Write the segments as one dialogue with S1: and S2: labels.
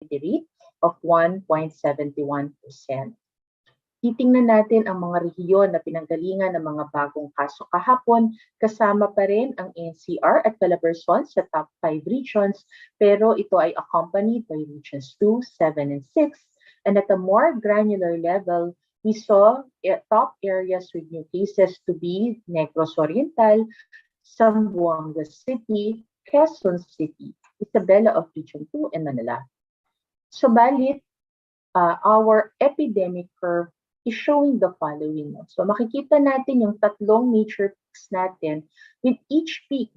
S1: mortality rate of 1.71%. Titingnan natin ang mga rehiyon na pinanggalingan ng mga bagong kaso kahapon, kasama pa rin ang NCR at Calabarzon sa top 5 regions, pero ito ay accompanied by regions 2, 7, and 6. And at a more granular level, we saw top areas with new cases to be Negros Oriental, Zamboanga City, Quezon City, Isabela of Region 2, and Manila. Subalit, our epidemic curve is showing the following. So makikita natin yung tatlong major peaks natin, with each peak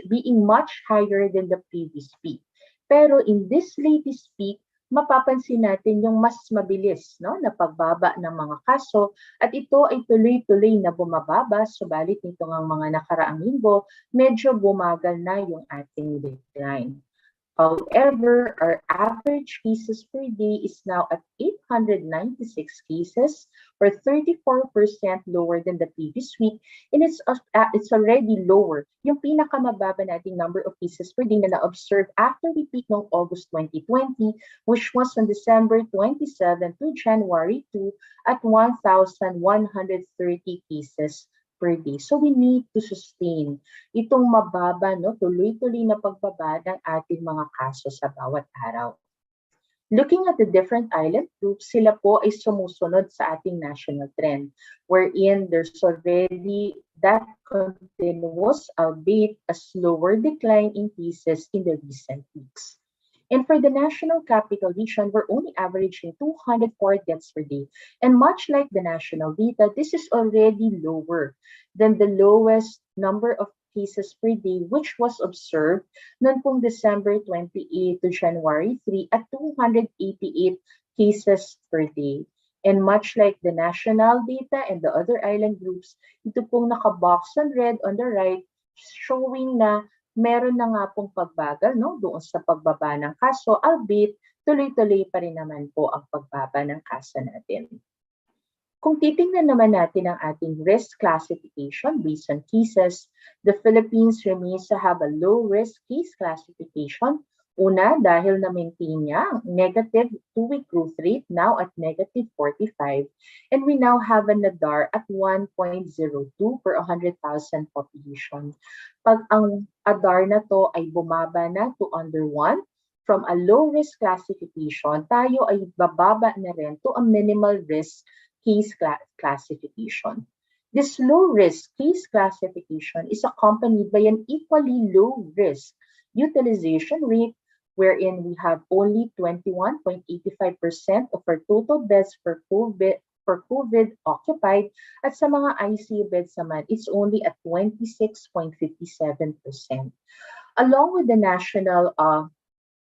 S1: being much higher than the previous peak. Pero in this latest peak, mapapansin natin yung mas mabilis na pagbaba ng mga kaso, at ito ay tuloy-tuloy na bumababa, subalit nitong ang mga nakaraang linggo, medyo bumagal na yung ating decline. However, our average cases per day is now at 896 cases, or 34% lower than the previous week, and it's already lower yung pinakamababa nating number of cases per day na na-observe after we peak noong August 2020, which was on December 27 to January 2 at 1,130 cases per day. So we need to sustain itong mababa, tuloy-tuloy na pagbaba ng ating mga kaso sa bawat araw. Looking at the different island groups, sila po ay sumusunod sa ating national trend, wherein there's already that continuous, albeit a slower decline in cases in the recent weeks. And for the National Capital Region, we're only averaging 204 deaths per day. And much like the national data, this is already lower than the lowest number of cases per day, which was observed noong pong December 28 to January 3 at 288 cases per day. And much like the national data and the other island groups, ito pong nakabox on red on the right, showing na meron na nga pong pagbagal doon sa pagbaba ng kaso, albeit tuloy-tuloy pa rin naman po ang pagbaba ng kaso natin. Kung titingnan naman natin ang ating risk classification based on cases, the Philippines remains to have a low-risk case classification. Una, dahil na-maintain niya ang negative 2-week growth rate, now at negative 45, and we now have an ADAR at 1.02 per 100,000 population. Pag ang ADAR na to ay bumaba na to under 1, from a low-risk classification, tayo ay bababa na rin to a minimal risk case classification. This low-risk case classification is accompanied by an equally low-risk utilization rate, wherein we have only 21.85% of our total beds for COVID occupied, at sa mga ICU beds naman, it's only at 26.57%. Along with the national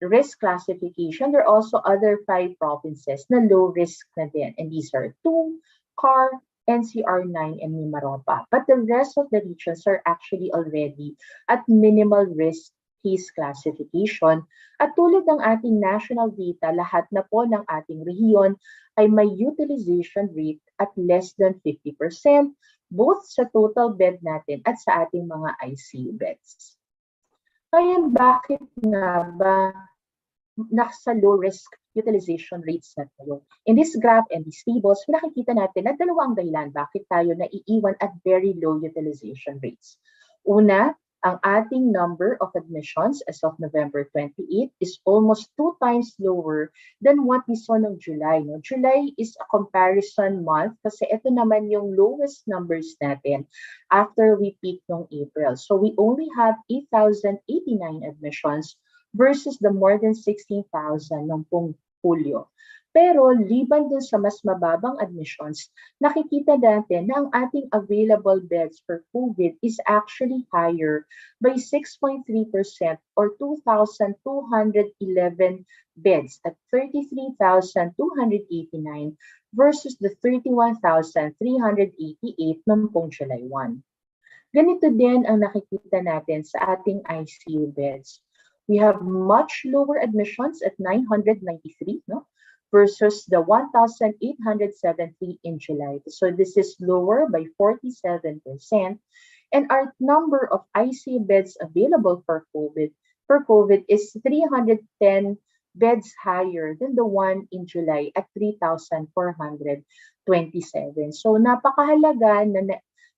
S1: risk classification, there are also other 5 provinces na low risk na din, and these are 2, CAR, NCR 9, and Mimaropa. But the rest of the regions are actually already at minimal risk case classification. At tulad ng ating national data, lahat na po ng ating rehiyon ay may utilization rate at less than 50%, both sa total bed natin at sa ating mga ICU beds. Kaya bakit nga ba nasa low risk utilization rates na tayo? In this graph and these tables, nakikita natin na dalawa ang dahilan bakit tayo naiiwan at very low utilization rates. Una, ang ating number of admissions as of November 28 is almost 2 times lower than what we saw noong July. July is a comparison month kasi ito naman yung lowest numbers natin after we peaked noong April. So we only have 8,089 admissions versus the more than 16,000 noong pong Hulyo. Pero liban dun sa mas mababang admissions, nakikita natin na ang ating available beds for COVID is actually higher by 6.3% or 2,211 beds at 33,289 versus the 31,388 noong pong July 1. Ganito din ang nakikita natin sa ating ICU beds. We have much lower admissions at 993, versus the 1,873 in July. So this is lower by 47%. And our number of ICU beds available for COVID is 310 beds higher than the one in July at 3,427. So napakahalaga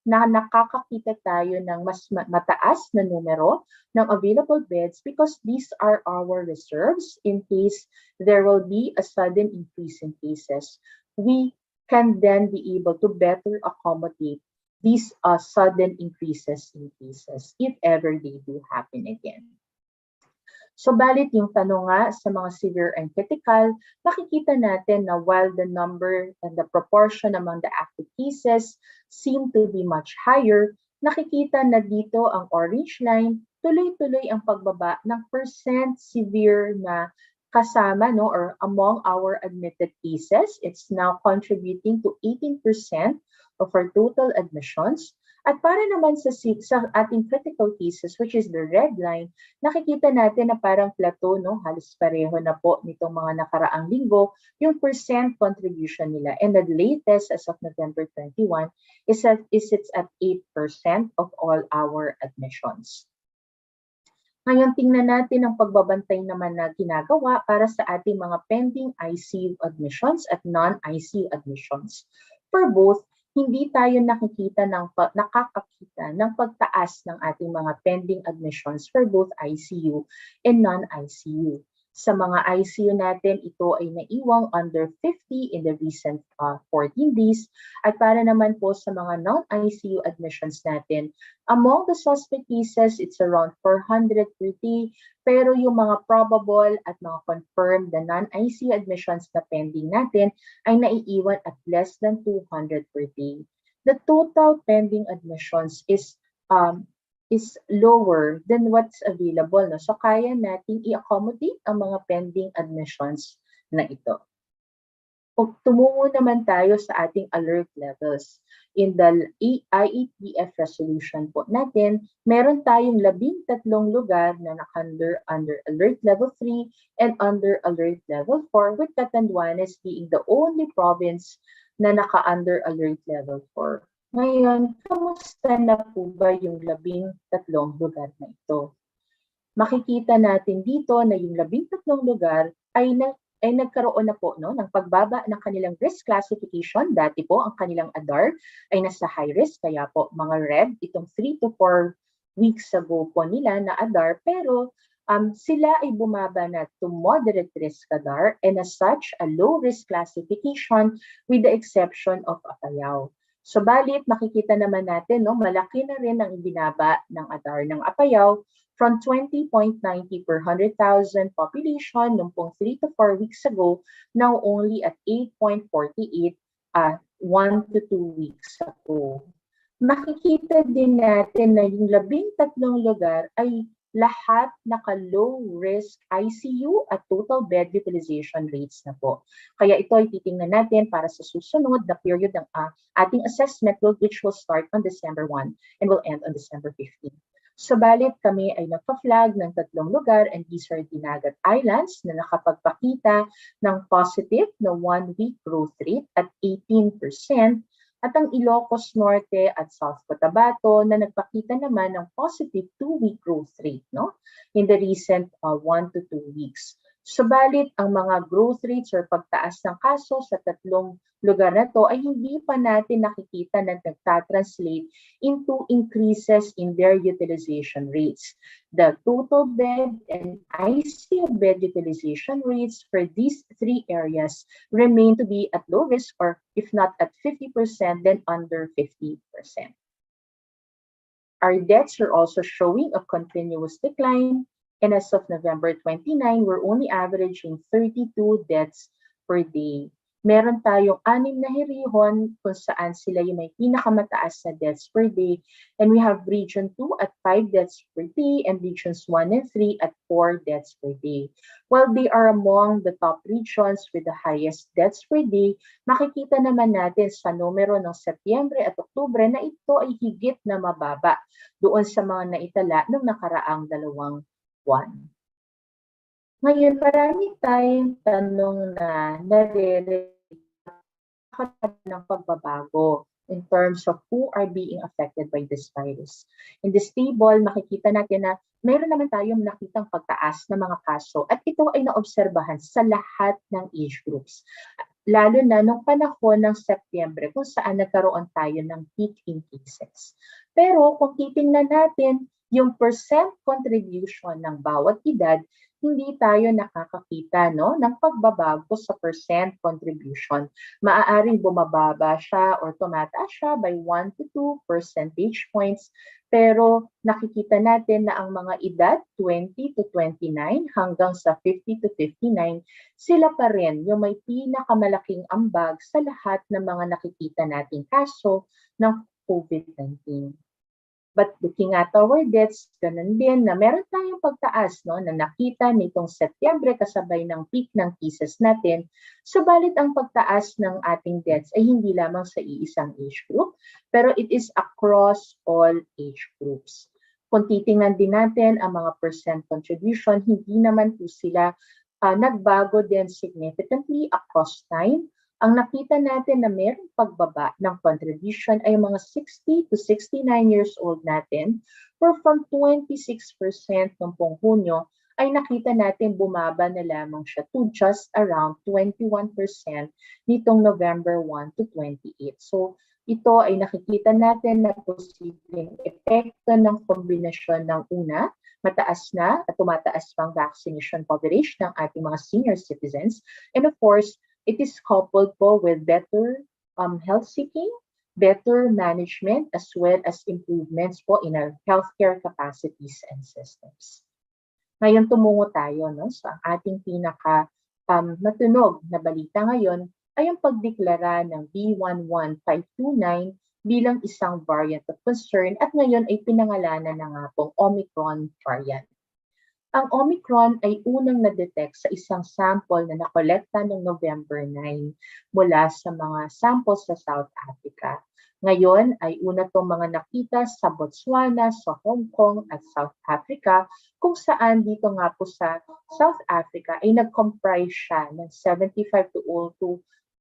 S1: na nakakakita tayo ng mas mataas na numero ng available beds because these are our reserves in case there will be a sudden increase in cases. We can then be able to better accommodate these sudden increases in cases if ever they do happen again. So balit yung tanong nga sa mga severe and critical, makikita natin na while the number and the proportion among the active cases seem to be much higher, nakikita na dito ang orange line, tuloy-tuloy ang pagbaba ng percent severe na kasama or among our admitted cases. It's now contributing to 18% of our total admissions. At para naman sa ating critical cases, which is the red line, nakikita natin na parang plateau, halos pareho na po nitong mga nakaraang linggo, yung percent contribution nila. And the latest as of November 21 is it's at 8% of all our admissions. Ngayon, tingnan natin ang pagbabantay naman na ginagawa para sa ating mga pending ICU admissions at non-ICU admissions. For both, hindi tayo nakakakita ng pagtaas ng ating mga pending admissions for both ICU and non-ICU. Sa mga ICU natin, ito ay naiwang under 50 in the recent 14 days. At para naman po sa mga non-ICU admissions natin, among the suspect cases, it's around 430. Pero yung mga probable at mga confirmed na non-ICU admissions na pending natin ay naiiwan at less than 200 per day. The total pending admissions is lower than what's available. So kaya nating i-accommodate ang mga pending admissions na ito. Tumungo naman tayo sa ating alert levels. In the IETF resolution po natin, meron tayong 13 lugar na under alert level 3 and under alert level 4, with Catanduanes being the only province na naka-under alert level 4. Ngayon, kamusta na po ba yung 13 lugar na ito? Makikita natin dito na yung 13 lugar ay nagkaroon na po ng pagbaba ng kanilang risk classification. Dati po ang kanilang ADAR ay nasa high risk, kaya po mga red, itong 3 to 4 weeks ago po nila na ADAR, pero sila ay bumaba na to moderate risk ADAR and as such, a low risk classification with the exception of Apayao. So balit, makikita naman natin, malaki na rin ang ibinaba ng ADAR ng Apayao from 20.90 per 100,000 population noong pong 3 to 4 weeks ago, now only at 8.48 1 to 2 weeks ago. Makikita din natin na yung 13 lugar ay lahat naka-low risk ICU at total bed utilization rates na po. Kaya ito ay titingnan natin para sa susunod na period ng ating assessment, which will start on December 1 and will end on December 15. Subalit kami ay nagpa-flag ng 3 lugar and these are Dinagat Islands na nakapagpakita ng positive na 1-week growth rate at 18%. At ang Ilocos Norte at South Cotabato na nagpakita naman ng positive 2-week growth rate in the recent 1 to 2 weeks. Subalit ang mga growth rates or pagtaas ng kaso sa 3 lugar na to ay hindi pa natin nakikita na nagtatranslate into increases in their utilization rates. The total bed and ICU bed utilization rates for these 3 areas remain to be at low risk, or if not at 50%, then under 50%. Our deaths are also showing a continuous decline, and as of November 29, we're only averaging 32 deaths per day. Meron tayong 6 na hirihon kung saan sila yung may pinakamataas na deaths per day. And we have Region 2 at 5 deaths per day and Regions 1 and 3 at 4 deaths per day. While they are among the top regions with the highest deaths per day, makikita naman natin sa numero ng Setyembre at Oktubre na ito ay higit na mababa doon sa mga naitala ng nakaraang 2 buwan. Ngayon, marami tayong tanong na ng pagbabago. in terms of who are being affected by this virus. In this table, makikita natin na meron naman tayong nakitang pagtaas ng mga kaso at ito ay naobserbahan sa lahat ng age groups. Lalo na nung panahon ng Setyembre kung saan nagkaroon tayo ng peak in cases. Pero kung titingnan natin yung percent contribution ng bawat edad, hindi tayo nakakakita ng pagbabago sa percent contribution. Maaaring bumababa siya or tumataas siya by 1 to 2 percentage points. Pero nakikita natin na ang mga edad 20 to 29 hanggang sa 50 to 59, sila pa rin yung may pinakamalaking ambag sa lahat ng mga nakikita nating kaso ng COVID-19. But looking at our deaths, ganun din na meron tayong pagtaas na nakita nitong Setyembre kasabay ng peak ng cases natin. Subalit ang pagtaas ng ating deaths ay hindi lamang sa iisang age group, pero it is across all age groups. Kung titingnan din natin ang mga percent contribution, hindi naman po sila nagbago din significantly across time. Ang nakita natin na mayroong pagbaba ng contribution ay mga 60 to 69 years old natin, where from 26% noong pong Hunyo ay nakita natin bumaba na lamang siya to just around 21% nitong November 1 to 28. So ito ay nakikita natin na posibleng epekto ng kombinasyon ng una, mataas na at tumataas pang vaccination coverage ng ating mga senior citizens, and of course, it is coupled po with better health seeking, better management, as well as improvements po in our healthcare capacities and systems. Ngayon tumungo tayo sa ating pinaka matunog na balita ngayon ay ang pagdeklara ng B11529 bilang isang variant of concern at ngayon ay pinangalanan na nga pong Omicron variant. Ang Omicron ay unang na-detect sa isang sample na nakolekta noong November 9 mula sa mga samples sa South Africa. Ngayon ay una itong mga nakita sa Botswana, sa Hong Kong at South Africa, kung saan dito nga po sa South Africa ay nag-comprise siya ng 75 to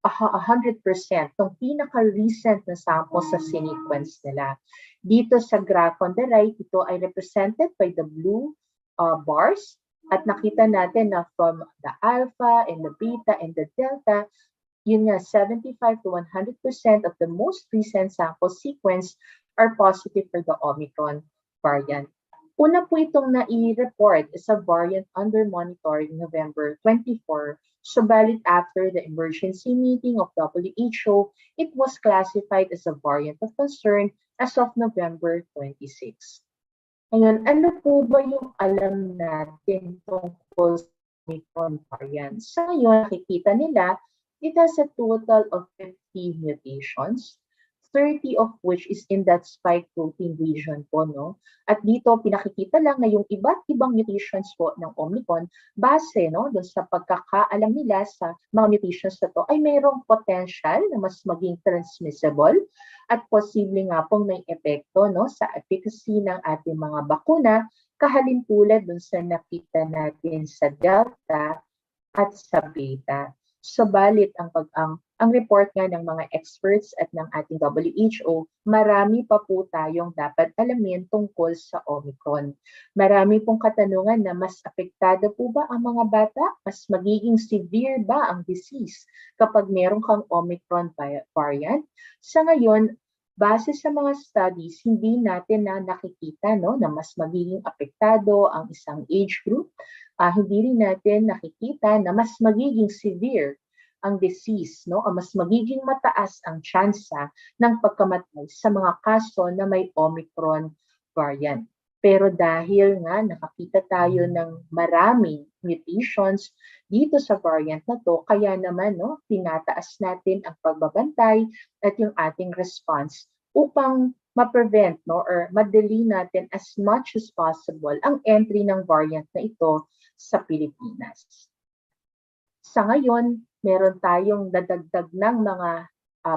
S1: 100% ng pinaka-recent na sample sa sequence nila. Dito sa graph on the right, ito ay represented by the blue bars at nakita natin na from the alpha and the beta and the delta, yun nga 75 to 100% of the most recent sample sequence are positive for the Omicron variant. Una po itong nai-report as a variant under monitoring November 24, subalit after the emergency meeting of WHO, it was classified as a variant of concern as of November 26. Ngayon, ano po ba yung alam natin tungkol sa Omicron variant? Sa ngayon, nakikita nila, it has a total of 50 mutations, 30 of which is in that spike protein region po, At dito, pinakikita lang na yung iba't ibang mutations po ng Omicron base, doon sa pagkakaalam nila sa mga mutations na to ay mayroong potential na mas maging transmissible at posible nga pong may epekto, sa efficacy ng ating mga bakuna kahalintulad doon sa nakita natin sa Delta at sa Beta. Subalit ang report nga ng mga experts at ng ating WHO, marami pa po tayong dapat alamin tungkol sa Omicron. Marami pong katanungan na mas apektado po ba ang mga bata? Mas magiging severe ba ang disease kapag meron kang Omicron variant? Sa ngayon, base sa mga studies, hindi natin na nakikita na mas magiging apektado ang isang age group. Hindi rin natin nakikita na mas magiging severe ang disease, mas magiging mataas ang tsansa ng pagkamatay sa mga kaso na may Omicron variant. Pero dahil nga nakakita tayo ng maraming mutations dito sa variant na to, kaya naman tinataas natin ang pagbabantay at yung ating response upang ma-prevent or madali natin as much as possible ang entry ng variant na ito sa Pilipinas. Sa ngayon, meron tayong dadagdag ng mga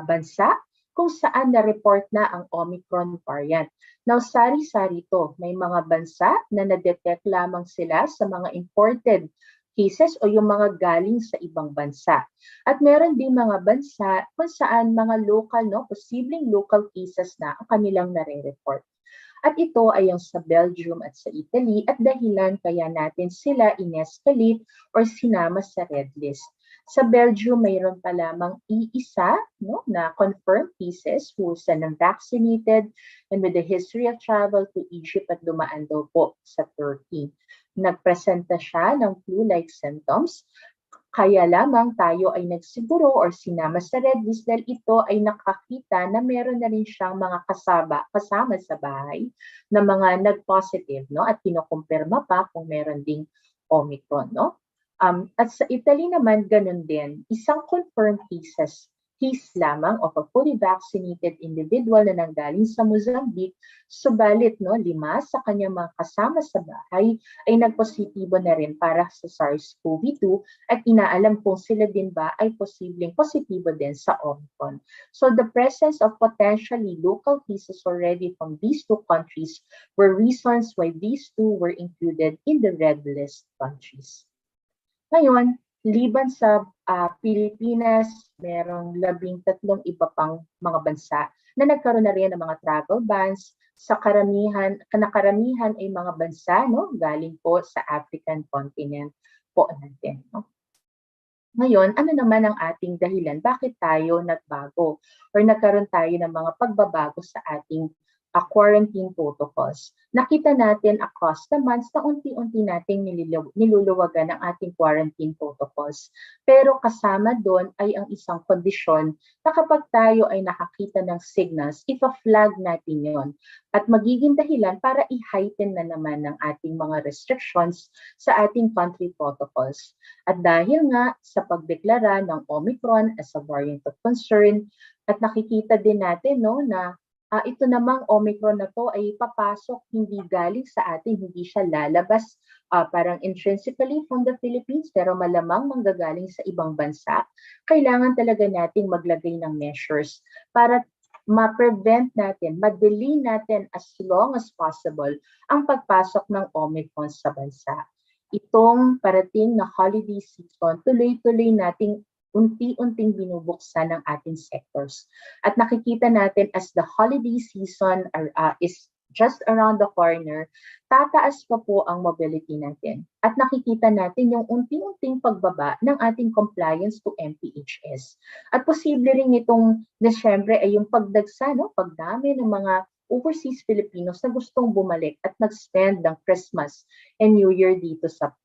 S1: bansa kung saan na-report na ang Omicron variant. Now, sari-sari ito. May mga bansa na na-detect lamang sila sa mga imported cases o yung mga galing sa ibang bansa. At meron din mga bansa kung saan mga local, posibleng local cases na ang kanilang nare-report. At ito ay ang sa Belgium at sa Italy at dahilan kaya natin sila in-escalate or sinama sa red list. Sa Belgium, mayroon pa lamang iisa na confirmed cases who is vaccinated and with a history of travel to Egypt at dumaan daw po sa Turkey. Nagpresenta siya ng flu-like symptoms. Kaya lamang tayo ay nagsiguro or sinama sa red list dahil ito ay nakakita na meron na rin siyang mga kasama sa bahay na mga nag-positive at kinukumpirma pa kung meron ding Omicron. At sa Italy naman, ganun din. Isang confirmed case lamang of a fully vaccinated individual na nanggaling sa Mozambique, subalit 5 sa kanyang mga kasama sa bahay ay nagpositibo na rin para sa SARS-CoV-2 at inaalam kung sila din ba ay posibleng positibo din sa Omicron. So the presence of potentially local cases already from these two countries were reasons why these two were included in the red list countries. Ngayon, liban sa Pilipinas, merong 13 iba pang mga bansa na nagkaroon na rin ng mga travel bans. Karamihan ay mga bansa galing po sa African continent po natin. Ngayon, ano naman ang ating dahilan? Bakit tayo nagbago or nagkaroon tayo ng mga pagbabago sa ating quarantine protocols? Nakita natin across the months na unti-unti nating niluluwagan ang ating quarantine protocols. Pero kasama doon ay ang isang kondisyon na kapag tayo ay nakakita ng signals, ipa-flag natin yon at magiging dahilan para i-heighten na naman ng ating mga restrictions sa ating country protocols. At dahil nga sa pagdeklara ng Omicron as a variant of concern, at nakikita din natin na ito namang Omicron na to ay papasok hindi galing sa atin, hindi siya lalabas parang intrinsically from the Philippines pero malamang manggagaling sa ibang bansa. Kailangan talaga nating maglagay ng measures para ma-prevent natin, ma-delay natin as long as possible ang pagpasok ng Omicron sa bansa. Itong parating na holiday season, tuloy-tuloy nating unti-unting binubuksan ng ating sectors. At nakikita natin as the holiday season is just around the corner, tataas pa po ang mobility natin. At nakikita natin yung unti-unting pagbaba ng ating compliance to MPHS. At posible rin itong Desyembre ay yung pagdagsa, pagdami ng mga overseas Filipinos na gustong bumalik at mag-spend ng Christmas and New Year dito sa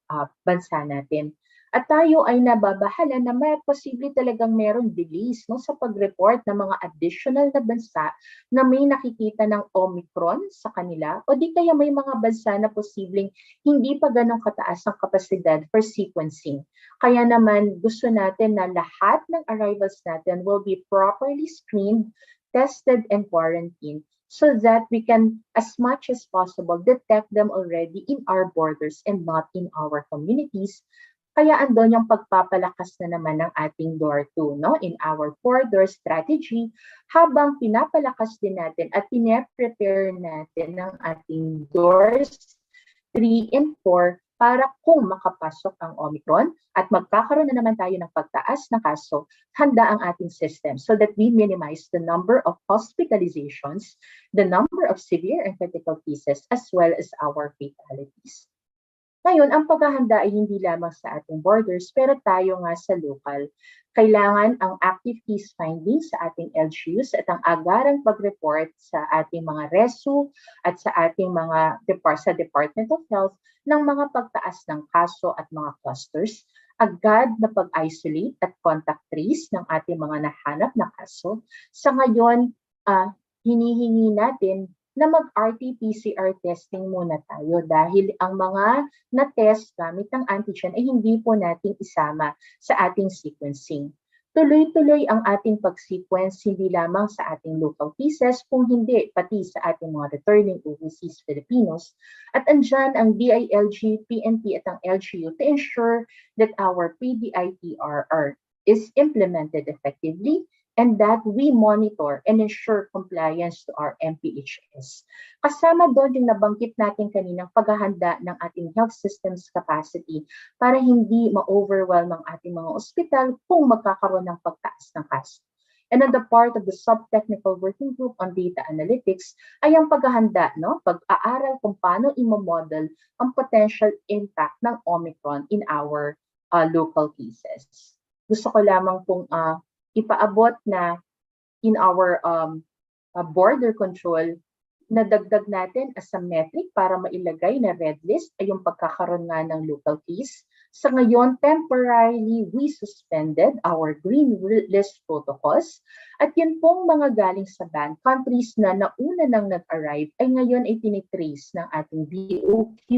S1: bansa natin. At tayo ay nababahala na may posible talagang meron delays sa pag-report ng mga additional na bansa na may nakikita ng Omicron sa kanila o di kaya may mga bansa na posibleng hindi pa ganong kataas ang kapasidad for sequencing. Kaya naman gusto natin na lahat ng arrivals natin will be properly screened, tested, and quarantined so that we can, as much as possible, detect them already in our borders and not in our communities. Kaya andon yung pagpapalakas na naman ng ating door 2 in our 4-door strategy habang pinapalakas din natin at pine-prepare natin ng ating doors 3 and 4 para kung makapasok ang Omicron at magkakaroon na naman tayo ng pagtaas ng kaso, handa ang ating system so that we minimize the number of hospitalizations, the number of severe and critical cases, as well as our fatalities. Ngayon, ang paghahanda ay hindi lamang sa ating borders, pero tayo nga sa local. Kailangan ang active case findings sa ating LGUs at ang agarang pag-report sa ating mga RESU at sa ating mga sa Department of Health ng mga pagtaas ng kaso at mga clusters, agad na pag-isolate at contact trace ng ating mga nahanap na kaso. Sa ngayon, hinihingi natin na mag-RT-PCR testing muna tayo dahil ang mga na-test gamit ng antigen ay hindi po natin isama sa ating sequencing. Tuloy-tuloy ang ating pag-sequence hindi lamang sa ating local cases, kung hindi pati sa ating mga returning overseas Filipinos. At andyan ang DILG, PNP at ang LGU to ensure that our PDITRR is implemented effectively and that we monitor and ensure compliance to our MPHS. Kasama doon yung nabanggit natin kaninang paghahanda ng ating health systems capacity para hindi ma-overwhelm ang ating mga ospital kung magkakaroon ng pagtaas ng kaso. And on the part of the sub-technical working group on data analytics ay ang paghahanda, pag-aaral kung paano i-model ang potential impact ng Omicron in our local cases. Gusto ko lamang pong ipaabot na in our border control, nadagdag natin as a metric para mailagay na red list ay yung pagkakaroon nga ng local case. Sa ngayon, temporarily, we suspended our green list protocols. At yun pong mga galing sa ban, countries na nauna nang nag-arrive ay ngayon ay tinitrace ng ating DOQ,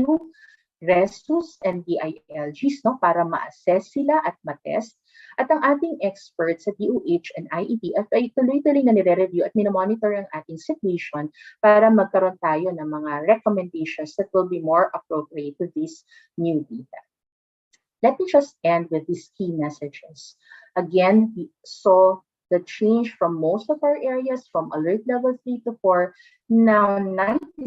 S1: RESUS, and DILGs para ma-assess sila at ma-test. At ang ating experts sa DOH and IETF ay tuloy-tuloy na nire-review at minomonitor ang ating situation para magkaroon tayo ng mga recommendations that will be more appropriate to this new data. Let me just end with these key messages. Again, we saw the change from most of our areas from alert level 3 to 4. Now, 96%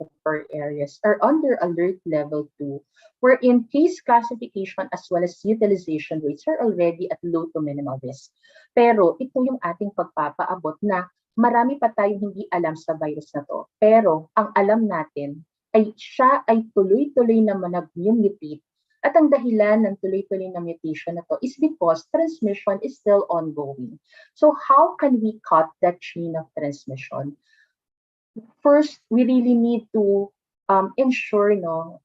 S1: of our areas are under alert level 2, wherein case classification as well as utilization rates are already at low to minimal risk. Pero ito yung ating pagpapaabot na marami pa tayong hindi alam sa virus na to. Pero ang alam natin ay siya ay tuloy-tuloy na nag-mutate. At ang dahilan ng tuloy-tuloy na mutation na to is because transmission is still ongoing. So how can we cut that chain of transmission? First, we really need to ensure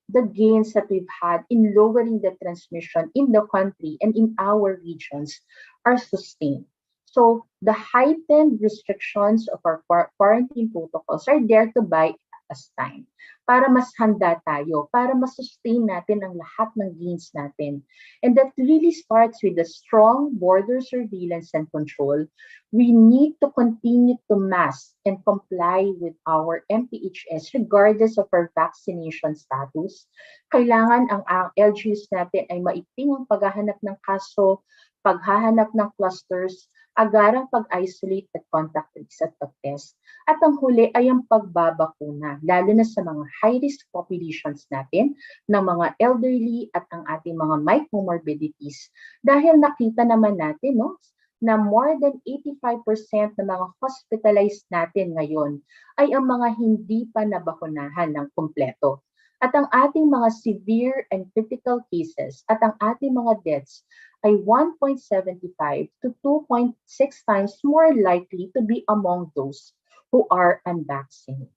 S1: the gains that we've had in lowering the transmission in the country and in our regions are sustained. So the heightened restrictions of our quarantine protocols are there to buy us time para mas handa tayo, para masustain natin ang lahat ng gains natin. And that really starts with the strong border surveillance and control. We need to continue to mask and comply with our MPHS regardless of our vaccination status. Kailangan ang LGUs natin ay maigting ang paghahanap ng kaso, paghahanap ng clusters, agarang pag-isolate at contact trace at pag-test. At ang huli ay ang pagbabakuna, lalo na sa mga high-risk populations natin, ng mga elderly at ang ating mga may comorbidities. Dahil nakita naman natin na more than 85% ng mga hospitalized natin ngayon ay ang mga hindi pa nabakunahan ng kumpleto. At ang ating mga severe and critical cases at ang ating mga deaths ay 1.75 to 2.6 times more likely to be among those who are unvaccinated.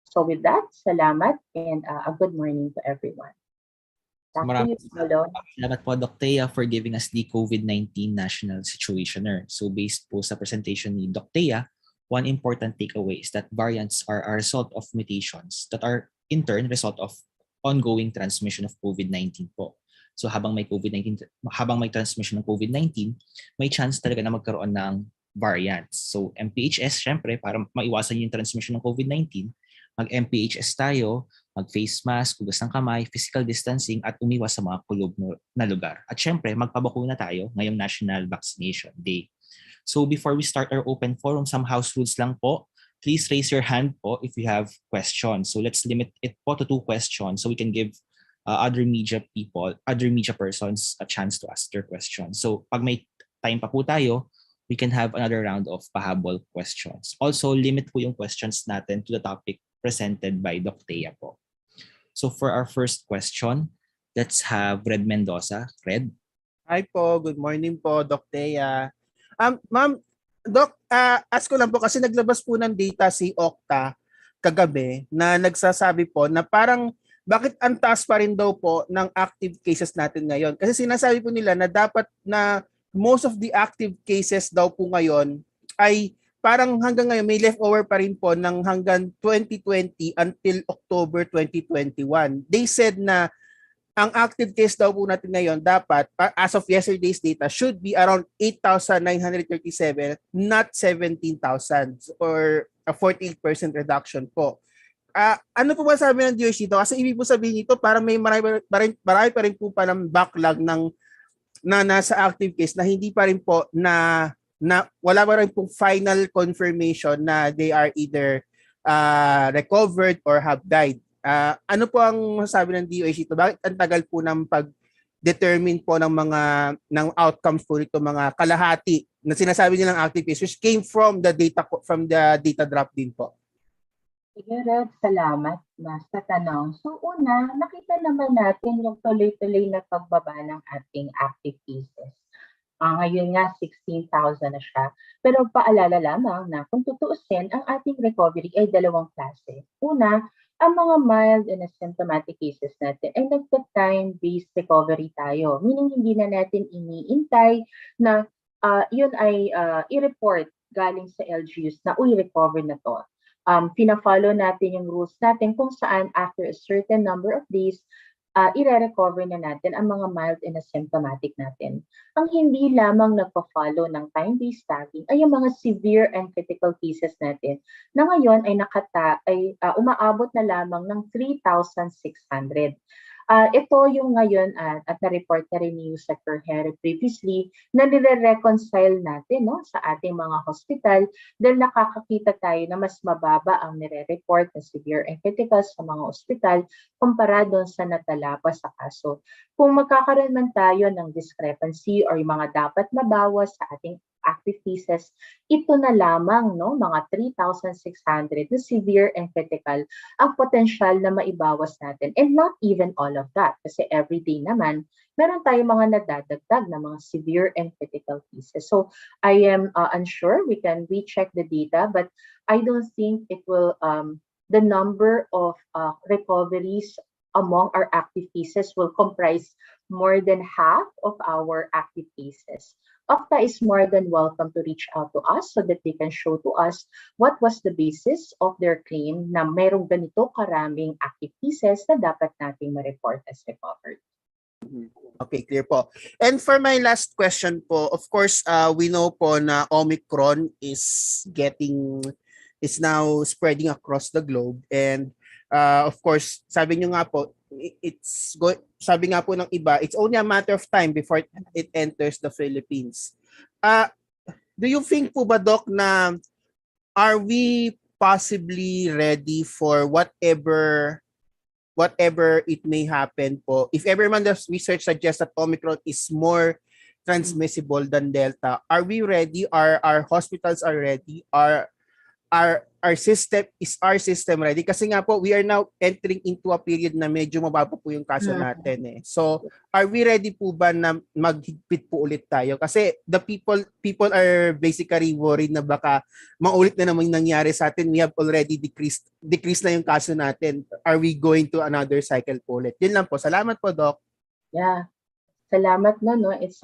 S1: So with that, salamat and a good morning to everyone.
S2: Salamat po, Doc Thea, for giving us the COVID-19 National Situationer. So based po sa presentation ni Doc Thea, one important takeaway is that variants are a result of mutations that are in turn result of ongoing transmission of COVID-19 po. So habang may transmission ng COVID-19, may chance talaga na magkaroon ng variants. So MPHS, syempre, para maiwasan yung transmission ng COVID-19, mag-MPHS tayo, mag-face mask, hugas ng kamay, physical distancing, at umiwas sa mga kulob na lugar. At syempre, magpabakuna tayo ngayong National Vaccination Day. So before we start our open forum, some house rules lang po. Please raise your hand po if you have questions. So let's limit it po to 2 questions so we can give other media persons a chance to ask their questions. So pag may time pa po tayo, we can have another round of pahabol questions. Also, limit po yung questions natin to the topic presented by Doc Thea po. So for our first question, let's have Red Mendoza. Red?
S3: Hi po, good morning po, Doc Thea. Ma'am, Doc, ask ko lang po kasi naglabas po ng data si Okta kagabi na nagsasabi po na parang bakit ang taas pa rin daw po ng active cases natin ngayon? Kasi sinasabi po nila na dapat na most of the active cases daw po ngayon ay parang hanggang ngayon may leftover pa rin po ng hanggang 2020 until October 2021. They said na ang active case daw po natin ngayon dapat, as of yesterday's data, should be around 8,937, not 17,000 or a 48% reduction po. Ano po ba sabi ng DOH dito? Kasi ibig po sabihin nito, parang may marami pa rin po palang backlog na nasa active case na hindi pa rin po na na wala pa rin pong final confirmation na they are either recovered or have died. Ano po ang masasabi ng DOH ito? Bakit ang tagal po ng pag-determine po ng outcomes po nito, mga kalahati na sinasabi nilang active case which came from the data drop din po?
S1: Sige, Red, salamat sa tanong. So una, nakita naman natin yung tuloy-tuloy na pagbaba ng ating active cases. Ngayon nga, 16,000 na siya. Pero paalala lamang na kung tutuusin, ang ating recovery ay dalawang klase. Una, ang mga mild and asymptomatic cases natin ay nagta-time-based recovery tayo. Meaning hindi na natin iniintay na yun ay i-report galing sa LGUs na recover na to. Pina-follow natin yung rules natin kung saan after a certain number of days, i-recover na natin ang mga mild and asymptomatic natin. Ang hindi lamang nagpa-follow ng time-based tagging ay yung mga severe and critical cases natin na ngayon ay umaabot na lamang ng 3,600. Ito yung ngayon at na-report na rin ni Secretary Harry previously na nire-reconcile natin sa ating mga hospital dahil nakakakita tayo na mas mababa ang nire-report na severe and critical sa mga hospital kumpara doon sa natala sa kaso. Kung magkakaroon man tayo ng discrepancy or yung mga dapat mabawas sa ating active cases, ito na lamang mga 3,600 na severe and critical ang potensyal na maibawas natin. And not even all of that kasi everyday naman meron tayong mga nadadagdag na mga severe and critical cases. So I am unsure, we can recheck the data, but I don't think it will the number of recoveries among our active cases will comprise more than half of our active cases. Okta is more than welcome to reach out to us so that they can show to us what was the basis of their claim na mayroong ganito karaming active cases na dapat nating ma-report as recovered.
S3: Okay, clear po. And for my last question po, of course, we know po na Omicron is now spreading across the globe, and of course, sabi nyo nga po, sabi nga po ng iba, it's only a matter of time before it enters the Philippines. Do you think po ba, Doc, na are we possibly ready for whatever it may happen po? If ever man the research suggests that Omicron is more transmissible than Delta, are we ready? Our hospitals are ready? Our system ready? Kasi nga po, we are now entering into a period na medyo mababa po yung kaso natin eh. So, are we ready po ba na maghigpit po ulit tayo? Kasi the people are basically worried na baka maulit na naman nangyari sa atin. We have already decreased na yung kaso natin. Are we going to another cycle po ulit? Yun lang po. Salamat po, Doc.
S1: Yeah. Salamat no. It's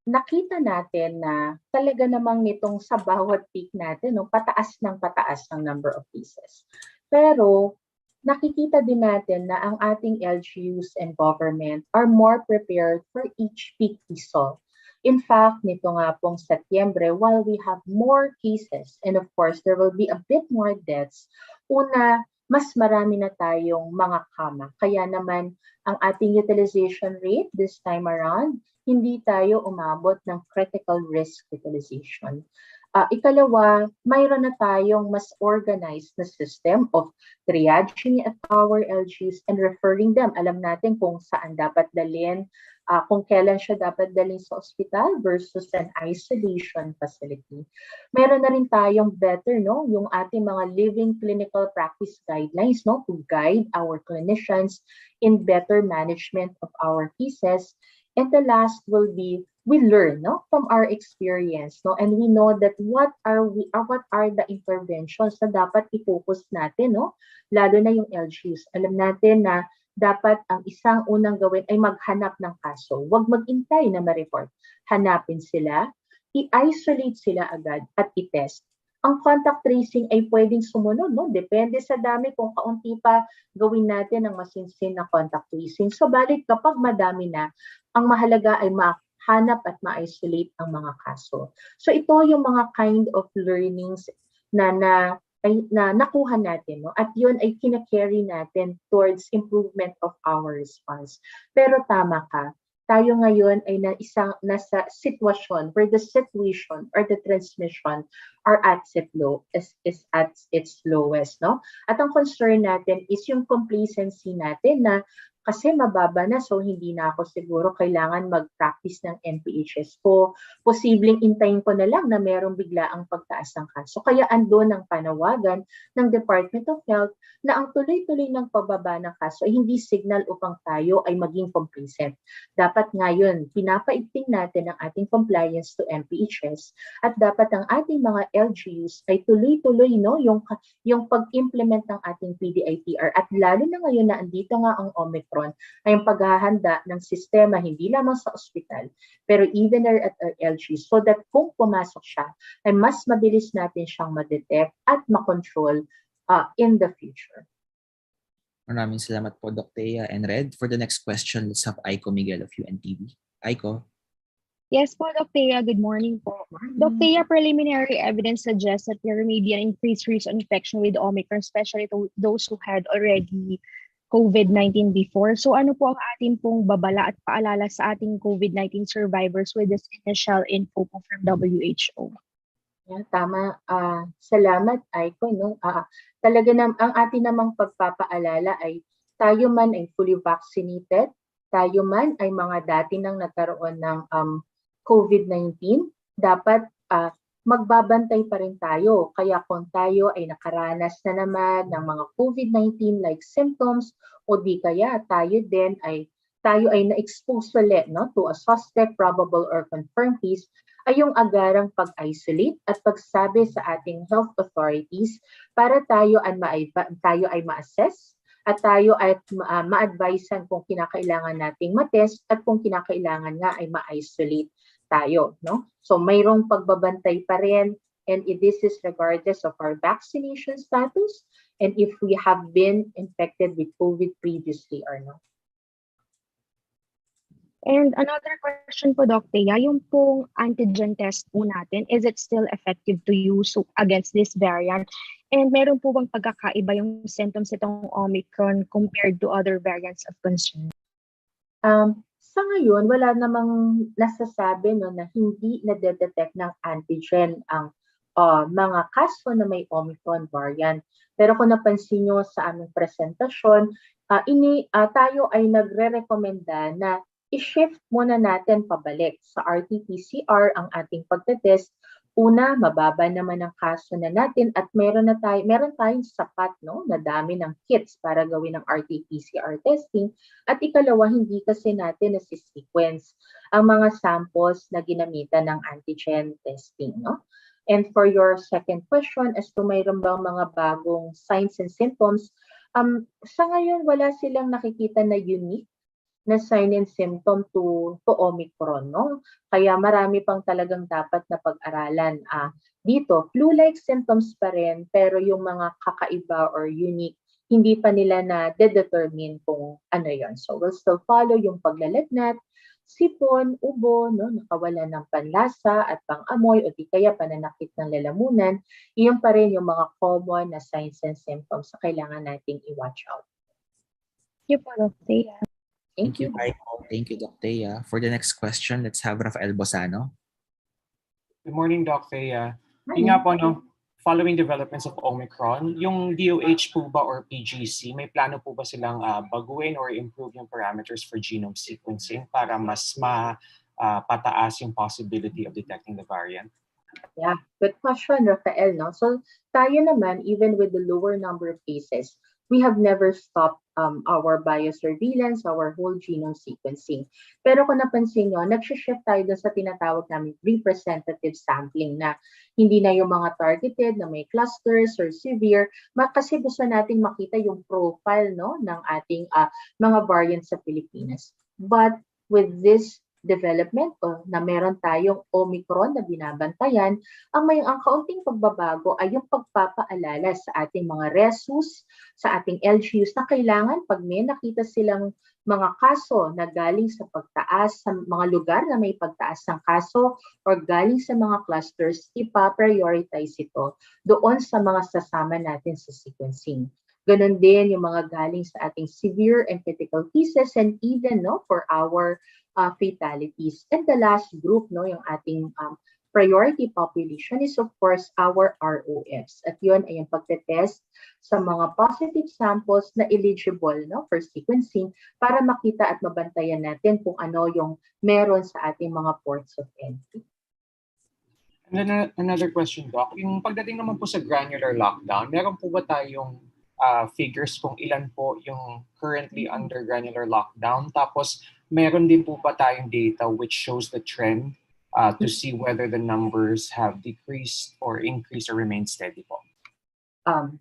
S1: nakita natin na talaga namang nitong sa bawat peak natin, pataas ng pataas ang number of cases. Pero nakikita din natin na ang ating LGUs and government are more prepared for each peak we saw. In fact, nito nga pong Setyembre, while we have more cases, and of course, there will be a bit more deaths, una, mas marami na tayong mga kama. Kaya naman, ang ating utilization rate this time around, hindi tayo umabot ng critical risk utilization. Ikalawa, mayroon na tayong mas organized na system of triaging at our LGUs and referring them. Alam natin kung saan dapat dalhin, kung kailan siya dapat dalhin sa ospital versus an isolation facility. Meron na rin tayong better, yung ating mga living clinical practice guidelines, to guide our clinicians in better management of our cases. And the last will be, we learn from our experience, and we know that what are the interventions na dapat i-focus natin, lalo na yung LGUs. Alam natin na dapat ang isang unang gawin ay maghanap ng kaso. Huwag mag-intay na ma-report. Hanapin sila, i-isolate sila agad at i-test. Ang contact tracing ay pwedeng sumunod, depende sa dami, kung kaunti pa gawin natin ang masinsin na contact tracing. So balik kapag madami na, ang mahalaga ay mahanap at ma-isolate ang mga kaso. So ito yung mga kind of learnings na nakuha natin, at yun ay kina-carry natin towards improvement of our response. Pero tama ka, tayo ngayon ay nasa sitwasyon where the situation or the transmission are at is at its lowest, no? At ang concern natin is yung complacency natin na kasi mababa na, so hindi na ako siguro kailangan mag-practice ng NPHS ko. Posibleng intayin ko na lang na merong bigla ang pagtaas ng kaso. Kaya andun ang panawagan ng Department of Health na ang tuloy-tuloy ng pagbaba ng kaso ay hindi signal upang tayo ay maging complacent. Dapat ngayon, pinapaigting natin ang ating compliance to NPHS at dapat ang ating mga LGUs ay tuloy-tuloy, no, yung pag-implement ng ating PDITR at lalo na ngayon na andito nga ang Omicron ay ang paghahanda ng sistema hindi lamang sa ospital pero even at our LGUs so that kung pumasok siya ay mas mabilis natin siyang ma-detect at ma-control in the future.
S2: Maraming salamat po, Doc Thea and Red. For the next question, let's have Aiko Miguel of UNTV. Aiko.
S4: Yes po, Dr. Thea. Good morning po. Dr. Thea, preliminary evidence suggests that there may be an increased risk of infection with Omicron, especially to those who had already COVID-19 before. So ano po ang ating pong babala at paalala sa ating COVID-19 survivors with this initial info po from WHO?
S1: Yeah, tama. Salamat, Aiko. No? Talaga ang ating namang pagpapaalala ay tayo man ay fully vaccinated, tayo man ay mga dati nang nagkaroon ng COVID-19, dapat magbabantay pa rin tayo. Kaya kung tayo ay nakaranas na naman ng mga COVID-19 like symptoms o di kaya tayo ay na-expose ulit, no, to a suspect, probable or confirmed case, ay yung agarang pag-isolate at pagsabi sa ating health authorities para tayo ay ma-assess at tayo ay ma-advisean kung kinakailangan nating matest at kung kinakailangan nga ay ma-isolate tayo, no? So mayroong pagbabantay pa rin, and this is regardless of our vaccination status and if we have been infected with COVID previously or not.
S4: And another question po, Dr. Thea, yung pong antigen test po natin, is it still effective to use against this variant? And meron po bang pagkakaiba yung symptoms itong Omicron compared to other variants of concern?
S1: Sa ngayon, wala namang nasasabi, no, na hindi na-detect ng antigen ang mga kaso na may Omicron variant. Pero kung napansin nyo sa aming presentasyon, tayo ay nagre-recommenda na i-shift muna natin pabalik sa RT-PCR ang ating pagtetest. Una, mababa naman ang kaso na natin at meron tayong sapat, no, na dami ng kits para gawin ng RT-PCR testing. At ikalawa, hindi kasi natin nasi-sequence ang mga samples na ginamitan ng antigen testing, no? And for your second question, as to mayroon bang mga bagong signs and symptoms, sa ngayon wala silang nakikita na unique na sign and symptom to Omicron, no? Kaya marami pang talagang dapat na pag-aralan dito. Flu-like symptoms pa rin, pero yung mga kakaiba or unique, hindi pa nila na determine kung ano yon. So we'll still follow yung paglalagnat, sipon, ubo, no, nakawala ng panlasa at pang-amoy o di kaya pananakit ng lalamunan. Iyon pa rin yung mga common na signs and symptoms na kailangan nating i-watch out.
S4: Thank you po, Dr. Thea.
S2: Thank you, Aiko. Thank you, Doc Thea. For the next question, let's have Rafael Bosano.
S5: Good morning, Doc Thea. Yung nga po, no, following developments of Omicron, yung DOH po ba or PGC, may plano po ba silang baguhin or improve yung parameters for genome sequencing para mas pataas yung possibility of detecting the variant?
S1: Yeah, good question, Rafael. No? So tayo naman, even with the lower number of cases, we have never stopped our biosurveillance, our whole genome sequencing. Pero kung napansin nyo, nag-shift tayo dun sa tinatawag namin representative sampling na hindi na yung mga targeted na may clusters or severe, kasi gusto natin makita yung profile, no, ng ating mga variants sa Pilipinas. But with this development na meron tayong Omicron na binabantayan, ang kaunting pagbabago ay yung pagpapaalala sa ating mga resus, sa ating LGUs na kailangan pag may nakita silang mga kaso na galing sa pagtaas sa mga lugar na may pagtaas ng kaso or galing sa mga clusters, ipa-prioritize ito doon sa mga sasama natin sa sequencing. Ganon din yung mga galing sa ating severe and critical cases and even, no, for our fatalities. And the last group, no, yung ating priority population is of course our ROFs. At yun ay yung pagtetest sa mga positive samples na eligible, no, for sequencing para makita at mabantayan natin kung ano yung meron sa ating mga ports of entry.
S5: And then another question, Doc. Yung pagdating naman po sa granular lockdown, meron po ba tayong figures kung ilan po yung currently under granular lockdown? Tapos meron din po ba tayong data which shows the trend to see whether the numbers have decreased or increased or remained steady po?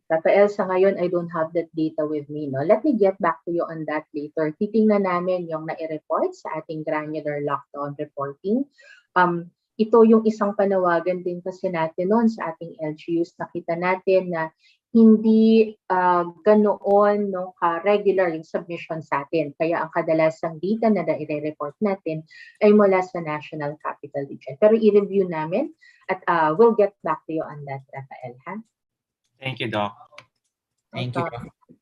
S1: Rafael, sa ngayon, I don't have that data with me. No? Let me get back to you on that later. Titingnan namin yung nai-report sa ating granular lockdown reporting. Ito yung isang panawagan din kasi natin noon sa ating LGUs. Nakita natin na hindi ganoon no, regular yung submission sa atin. Kaya ang kadalasang data na nai-report natin ay mula sa National Capital Region. Pero i-review namin at we'll get back to you on that, Rafael. Ha?
S5: Thank you, Doc.
S2: Thank you.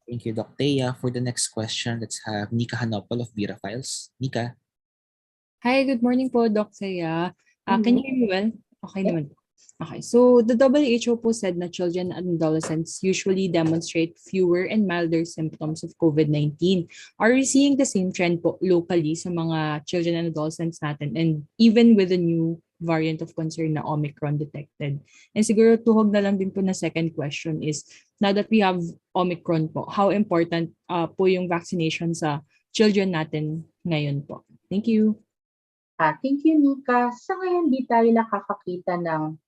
S2: Thank you, Doc Thea. For the next question, let's have Nika Hanopol of Vera Files. Nika.
S6: Hi, good morning po, Doc Thea. Can you hear me well? Okay naman. Okay, so the WHO po said that children and adolescents usually demonstrate fewer and milder symptoms of COVID-19. Are we seeing the same trend po locally sa mga children and adolescents natin, and even with the new variant of concern na Omicron detected? And siguro tuhog na lang din po na second question is, now that we have Omicron po, how important po yung vaccination sa children natin ngayon po? Thank you.
S1: Thank you, Nika. Sa ngayon, di tayo nakakakita ng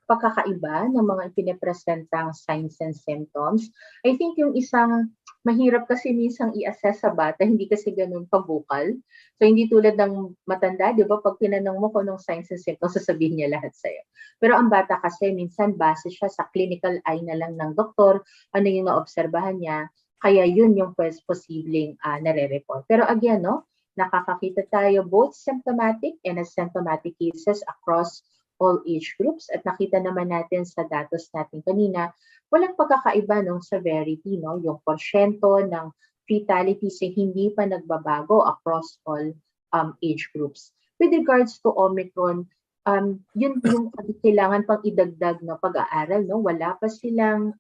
S1: pagkakaiba ng mga ipinapresentang signs and symptoms. I think yung isang mahirap kasi minsan i-assess sa bata, hindi kasi ganun pabukal. So hindi tulad ng matanda, di ba? Pag tinanong mo kung anong signs and symptoms, sasabihin niya lahat sa'yo. Pero ang bata kasi minsan base siya sa clinical eye na lang ng doktor, ano yung naobserbahan niya, kaya yun yung posibleng nare-report. Pero again, no, nakakakita tayo both symptomatic and asymptomatic cases across all age groups, at nakita naman natin sa datos natin kanina, walang pagkakaiba ng severity, no? Yung porsyento ng fatalities ay hindi pa nagbabago across all age groups. With regards to Omicron, yun yung kailangan pang idagdag na pag-aaral, no? Wala pa silang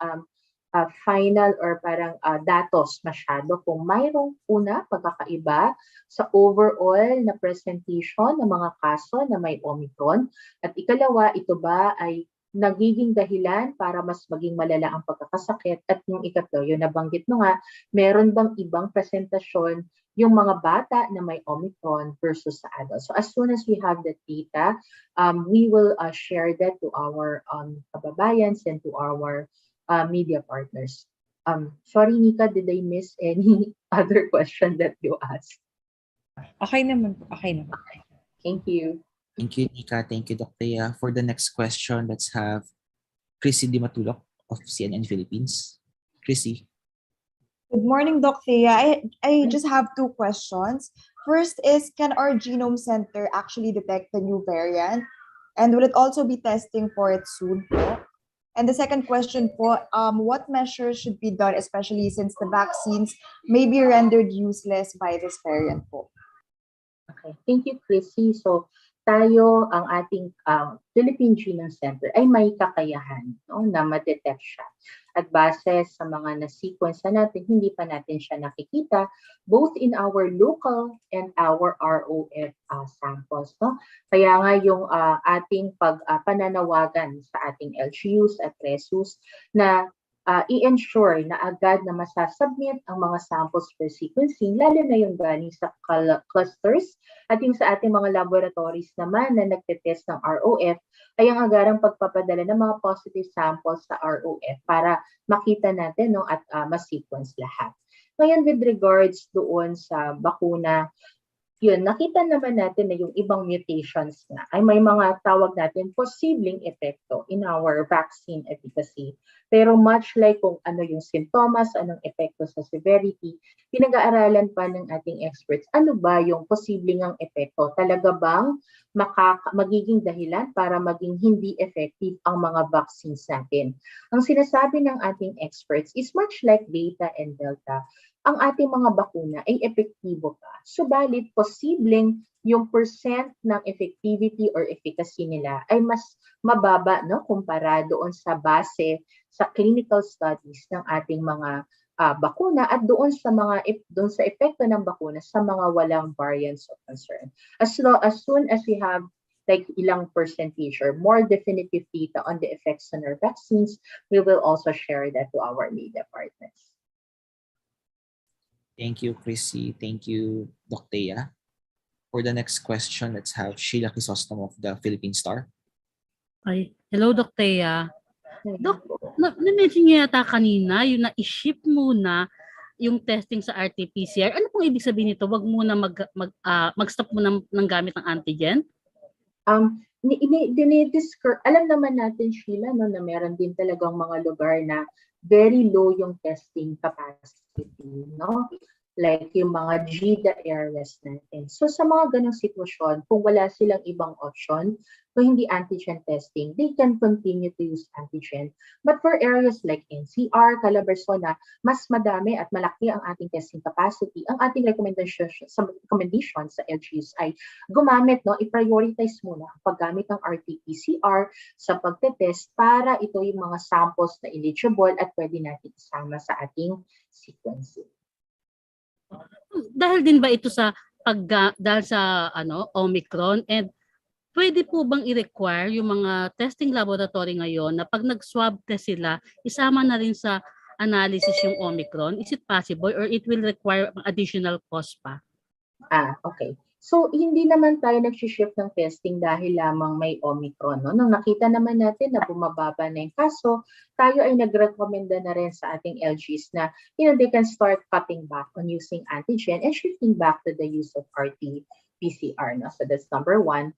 S1: final or parang datos masyado kung mayroong una pagkakaiba sa overall na presentation ng mga kaso na may Omicron, at ikalawa, ito ba ay nagiging dahilan para mas maging malala ang pagkakasakit, at yung ikatlo, yun nabanggit mo nga, meron bang ibang presentasyon yung mga bata na may Omicron versus sa adults. So as soon as we have that data, we will share that to our kababayans and to our media partners. Sorry, Nika, did I miss any other question that you asked?
S6: Okay naman po. Okay naman.
S1: Thank you.
S2: Thank you, Nika. Thank you, Doc Thea. For the next question, let's have Chrissy Dimatulok of CNN Philippines. Chrissy.
S7: Good morning, Doc Thea. I just have two questions. First is, can our genome center actually detect the new variant? And will it also be testing for it soon po? And the second question po, what measures should be done, especially since the vaccines may be rendered useless by this variant po?
S1: Okay, thank you, Chrissy. So tayo, ang ating Philippine Genome Center ay may kakayahan, no, na ma-detect siya. At base sa mga na-sequence na natin, hindi pa natin siya nakikita, both in our local and our ROF samples. No? Kaya nga yung ating pananawagan sa ating LGUs at RESUs na i-ensure na agad na masasubmit ang mga samples for sequencing, lalo na yung galing sa clusters, at yung sa ating mga laboratories naman na nagtetest ng ROF, ay ang agarang pagpapadala ng mga positive samples sa ROF para makita natin, no, at ma-sequence lahat. Ngayon, with regards doon sa bakuna, yun, nakita naman natin na yung ibang mutations na ay may mga tawag natin posibleng epekto in our vaccine efficacy. Pero much like kung ano yung sintomas, anong epekto sa severity, pinag-aaralan pa ng ating experts, ano ba yung posibleng ang epekto? Talaga bang magiging dahilan para maging hindi effective ang mga vaccines natin? Ang sinasabi ng ating experts is much like Beta and Delta. ang ating mga bakuna ay epektibo pa. Subalit, posibleng yung percent ng effectivity or efficacy nila ay mas mababa, no, kumpara doon sa base sa clinical studies ng ating mga bakuna at doon sa epekto ng bakuna sa mga walang variants of concern. As soon as we have like ilang percentage or more definitive data on the effects on our vaccines, we will also share that to our media partners.
S2: Thank you, Chrissy. Thank you, Doc Thea. For the next question, let's have Sheila Chrysostom of the Philippine Star.
S8: Ay, hello, Dr. Thea. Dok, na-mention niya yata kanina, yung na-ship muna yung testing sa RT-PCR. Ano pong ibig sabihin nito? Wag muna mag-stop muna ng gamit ng antigen?
S1: Alam naman natin, Sheila, no, na meron din talagang mga lugar na very low yung testing capacity, no? Like yung mga GIDA areas natin. So sa mga ganong sitwasyon, kung wala silang ibang option, kung hindi antigen testing, they can continue to use antigen. But for areas like NCR, Calabarzon, mas madami at malaki ang ating testing capacity, ang ating recommendation sa LGUs ay gumamit, no, i-prioritize muna ang paggamit ng RT-PCR sa pagtetest para ito yung mga samples na eligible at pwede natin isama sa ating sequencing.
S8: Dahil din ba ito sa dahil sa Omicron, and pwede po bang i-require yung mga testing laboratory ngayon na pag nag-swab test sila, isama na rin sa analysis yung Omicron? Is it possible or it will require additional cost pa?
S1: Okay. So, hindi naman tayo nag-shift ng testing dahil lamang may Omicron. No? Nung nakita naman natin na bumababa na yung kaso, tayo ay nag-recommenda na rin sa ating LGs na they can start cutting back on using antigen and shifting back to the use of RT-PCR. No? So, that's number one.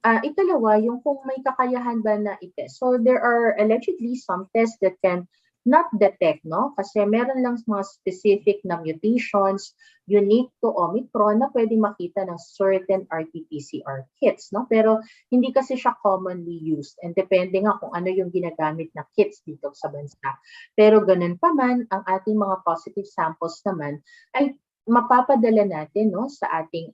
S1: Ikalawa, yung kung may kakayahan ba na itest. So, there are allegedly some tests that can not detect, no? Kasi meron lang mga specific na mutations unique to Omicron na pwedeng makita ng certain RT-PCR kits, no? Pero hindi kasi siya commonly used and depende nga kung ano yung ginagamit na kits dito sa bansa. Pero ganun pa man, ang ating mga positive samples naman ay mapapadala natin, no, sa ating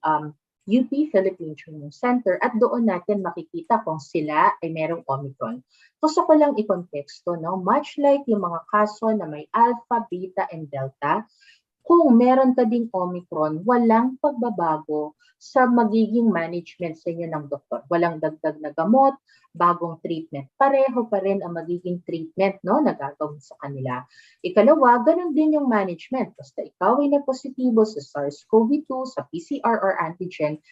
S1: UP Philippine Training Center at doon natin makikita kung sila ay merong Omicron. Gusto ko lang i-konteksto, no? Much like yung mga kaso na may Alpha, Beta, and Delta, kung meron ka ding Omicron, walang pagbabago sa magiging management sa inyo ng doktor. Walang dagdag na gamot, bagong treatment. Pareho pa rin ang magiging treatment, no, na gagawin sa kanila. Ikalawa, ganun din yung management. Basta ikaw ay nagpositibo sa SARS-CoV-2, sa PCR or antigen,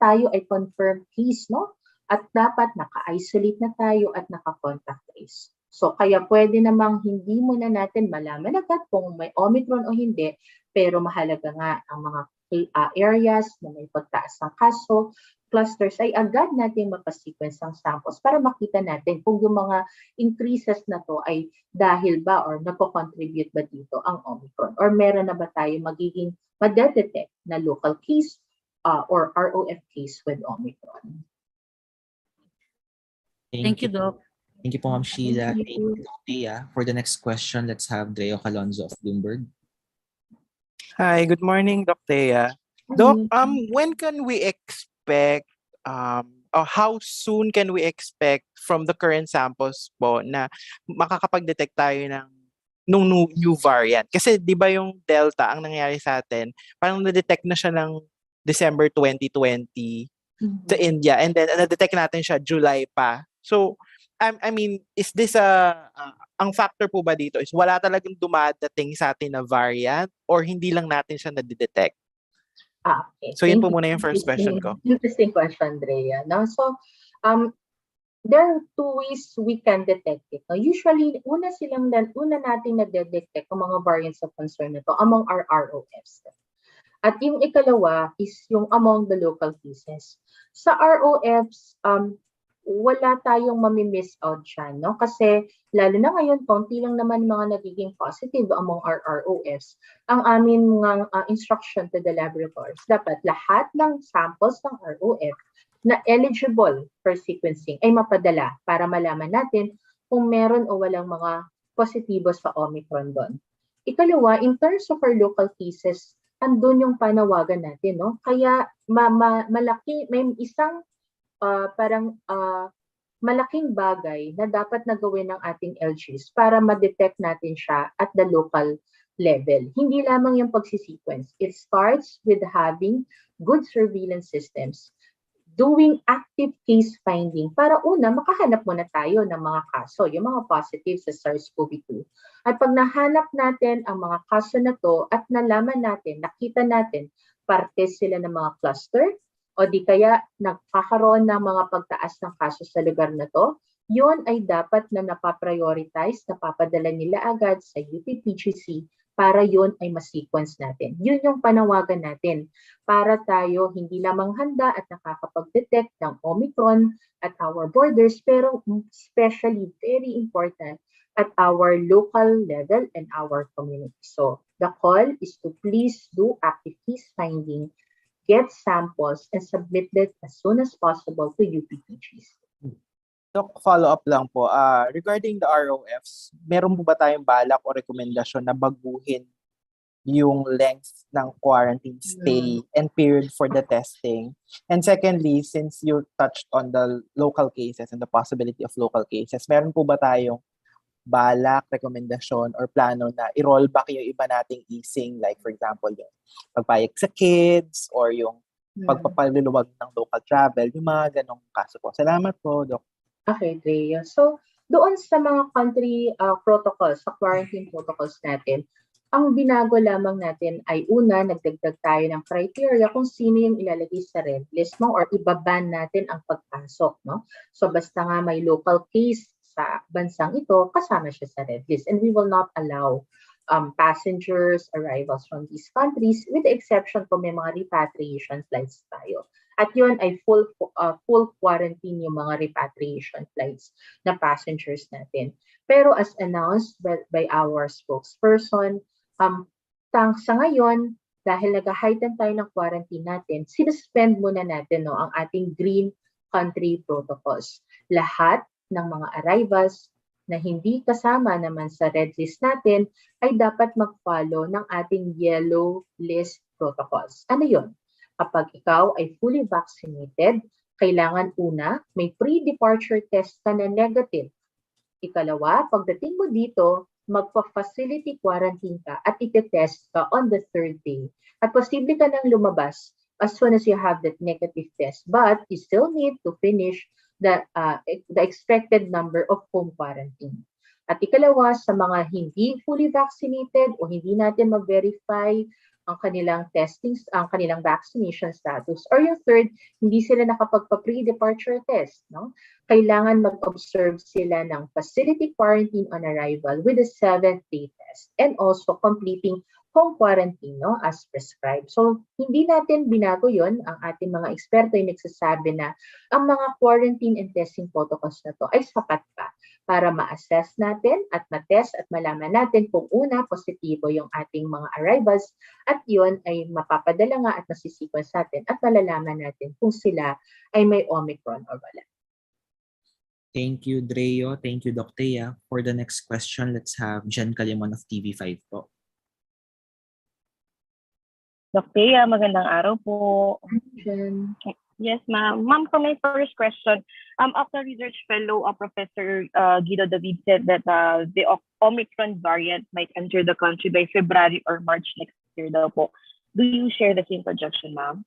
S1: tayo ay confirmed case, no? At dapat naka-isolate na tayo at naka-contact trace. So kaya pwede namang hindi muna natin malaman agad kung may Omicron o hindi, pero mahalaga nga ang mga areas na may pagtaas ng kaso, clusters, ay agad natin mapasequence ang samples para makita natin kung yung mga increases na to ay dahil ba or nagko-contribute ba dito ang Omicron or meron na ba tayo magiging madedetect na local case or ROF case with Omicron.
S8: Thank you, Doc.
S2: Thank you po, Ma'am Sheila. Thank you, Doc Thea. For the next question, let's have Dreo Calonzo of Bloomberg.
S9: Hi, good morning, Doc Thea. Doc, when can we expect, or how soon can we expect from the current samples po na makakapag-detect tayo nung new variant? Kasi di ba yung Delta, ang nangyari sa atin, parang na-detect na siya ng December 2020 sa India, and then na-detect natin siya July pa. So, I mean, is this ang factor po ba dito is wala talagang dumadating sa atin na variant or hindi lang natin siya na-detect?
S1: Okay.
S9: So, yun po muna yung first question ko.
S1: Interesting question, Drea. No? So, there are two ways we can detect it. No? Usually, una nating nade-detect ang mga variants of concern na to among our ROFs. At yung ikalawa is yung among the local cases. Sa ROFs, wala tayong mamimiss out dyan, no? Kasi lalo na ngayon, konti lang naman mga nagiging positive among our ROFs. Ang amin mga instruction to the laboratories, dapat lahat ng samples ng ROF na eligible for sequencing ay mapadala para malaman natin kung meron o walang mga positibo sa Omicron doon. Ikalawa, in terms of our local cases, andun yung panawagan natin, no? Kaya malaki, may isang parang malaking bagay na dapat na gawin ng ating LGs para ma-detect natin siya at the local level. Hindi lamang yung pagsisequence. It starts with having good surveillance systems, doing active case finding para una, makahanap muna tayo ng mga kaso, yung mga positive sa SARS-CoV-2. At pag nahanap natin ang mga kaso na to at nalaman natin, nakita natin, parte sila ng mga cluster o di kaya nagkakaroon ng mga pagtaas ng kaso sa lugar na to, yun ay dapat na napaprioritize, napapadala nila agad sa UPPGC para yun ay ma-sequence natin. Yun yung panawagan natin para tayo hindi lamang handa at nakakapag-detect ng Omicron at our borders, pero especially very important at our local level and our community. So the call is to please do active case finding, get samples, and submit it as soon as possible to UPPGs.
S9: Doc, follow-up lang po. Regarding the ROFs, meron po ba tayong balak o rekomendasyon na baguhin yung length ng quarantine stay and period for the testing? And secondly, since you touched on the local cases and the possibility of local cases, meron po ba tayong balak, rekomendasyon, or plano na i-roll back yung iba nating easing, like for example, yung pagpayag sa kids or yung pagpapaluluwag ng local travel, yung mga ganong kaso po. Salamat po, Doc.
S1: Okay, Drea. So, doon sa mga country protocols, sa quarantine protocols natin, ang binago lamang natin ay una, nagdagdag tayo ng criteria kung sino yung ilalagay sa red list mo or ibaban natin ang pagpasok. No? So, basta nga may local case sa bansang ito, kasama siya sa red list. And we will not allow passengers, arrivals from these countries with the exception kung may mga repatriation flights tayo. At yun ay full quarantine yung mga repatriation flights na passengers natin. Pero as announced by our spokesperson, sa ngayon, dahil nag-heighten tayo ng quarantine natin, sinuspend muna natin ang ating green country protocols. Lahat ng mga arrivals na hindi kasama naman sa red list natin ay dapat mag-follow ng ating yellow list protocols. Ano yun? Kapag ikaw ay fully vaccinated, kailangan una, may pre-departure test ka na negative. Ikalawa, pagdating mo dito, magpa-facility quarantine ka at iti-test ka on the third day. At posible ka nang lumabas as soon as you have that negative test. But you still need to finish the expected number of home quarantine. At ikalawa, sa mga hindi fully vaccinated o hindi natin mag-verify ang kanilang testings, ang kanilang vaccination status. Or yung third, hindi sila nakapagpa-pre-departure test. No? Kailangan mag-observe sila ng facility quarantine on arrival with a 7th-day test and also completing home quarantine as prescribed. So, hindi natin binago yon. Ang ating mga eksperto ay nagsasabi na ang mga quarantine and testing protocols na to ay sapat pa para ma-assess natin at ma-test at malaman natin kung una, positibo yung ating mga arrivals at yun ay mapapadala nga at masisequence natin at malalaman natin kung sila ay may Omicron o wala.
S2: Thank you, Dreo. Thank you, Doc Thea. For the next question, let's have Jen Calimon of TV5 po.
S10: Doc Thea, magandang araw po.
S1: Jen.
S10: Yes, ma'am. Ma'am, for my first question, after research fellow Professor Guido David said that the Omicron variant might enter the country by February or March next year daw po. Do you share the same projection, ma'am?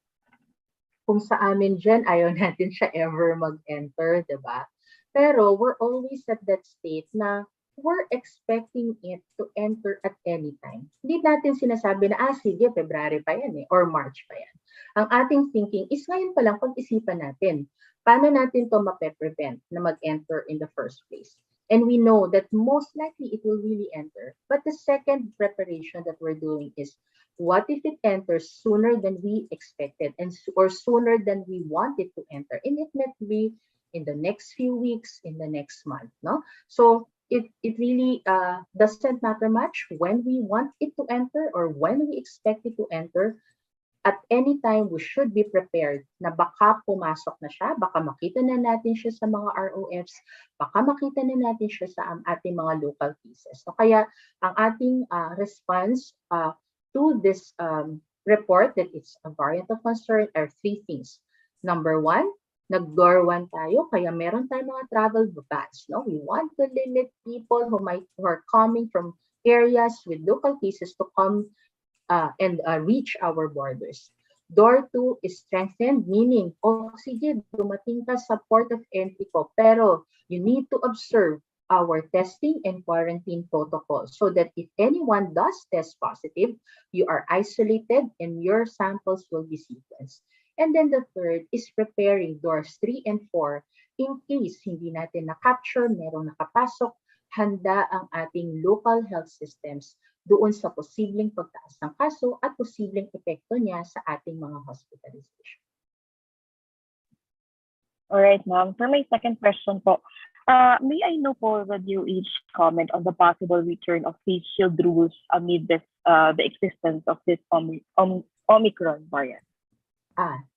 S1: Kung sa amin dyan, ayaw natin siya ever mag-enter, diba? Pero we're always at that state na we're expecting it to enter at any time. Hindi natin sinasabi na, sige, February pa yan or March pa yan. Ang ating thinking is ngayon pa lang pag-isipan natin, paano natin to mape-prevent na mag-enter in the first place. And we know that most likely it will really enter. But the second preparation that we're doing is, what if it enters sooner than we expected or sooner than we want it to enter? And it might be in the next few weeks, in the next month. No? So it really doesn't matter much when we want it to enter or when we expect it to enter. at any time, we should be prepared na baka pumasok na siya, baka makita na natin siya sa mga ROFs, baka makita na natin siya sa ating mga local cases. So kaya ang ating response to this report that it's a variant of concern are three things. Number one, nag-door one tayo, kaya meron tayong mga travel bans. No? We want to limit people who are coming from areas with local cases to come and reach our borders. Door 2 is strengthened, meaning, sige, dumating ka sa port of entry ko, pero you need to observe our testing and quarantine protocol so that if anyone does test positive, you are isolated and your samples will be sequenced. And then the third is preparing doors 3 and 4 in case hindi natin na-capture, merong nakapasok, handa ang ating local health systems doon sa posibleng pagtaas ng kaso at posibleng epekto niya sa ating mga hospitalization.
S10: All right, ma'am. For my second question po, may I know po the DOH comment on the possible return of face shield rules amid this, the existence of this Omicron variant?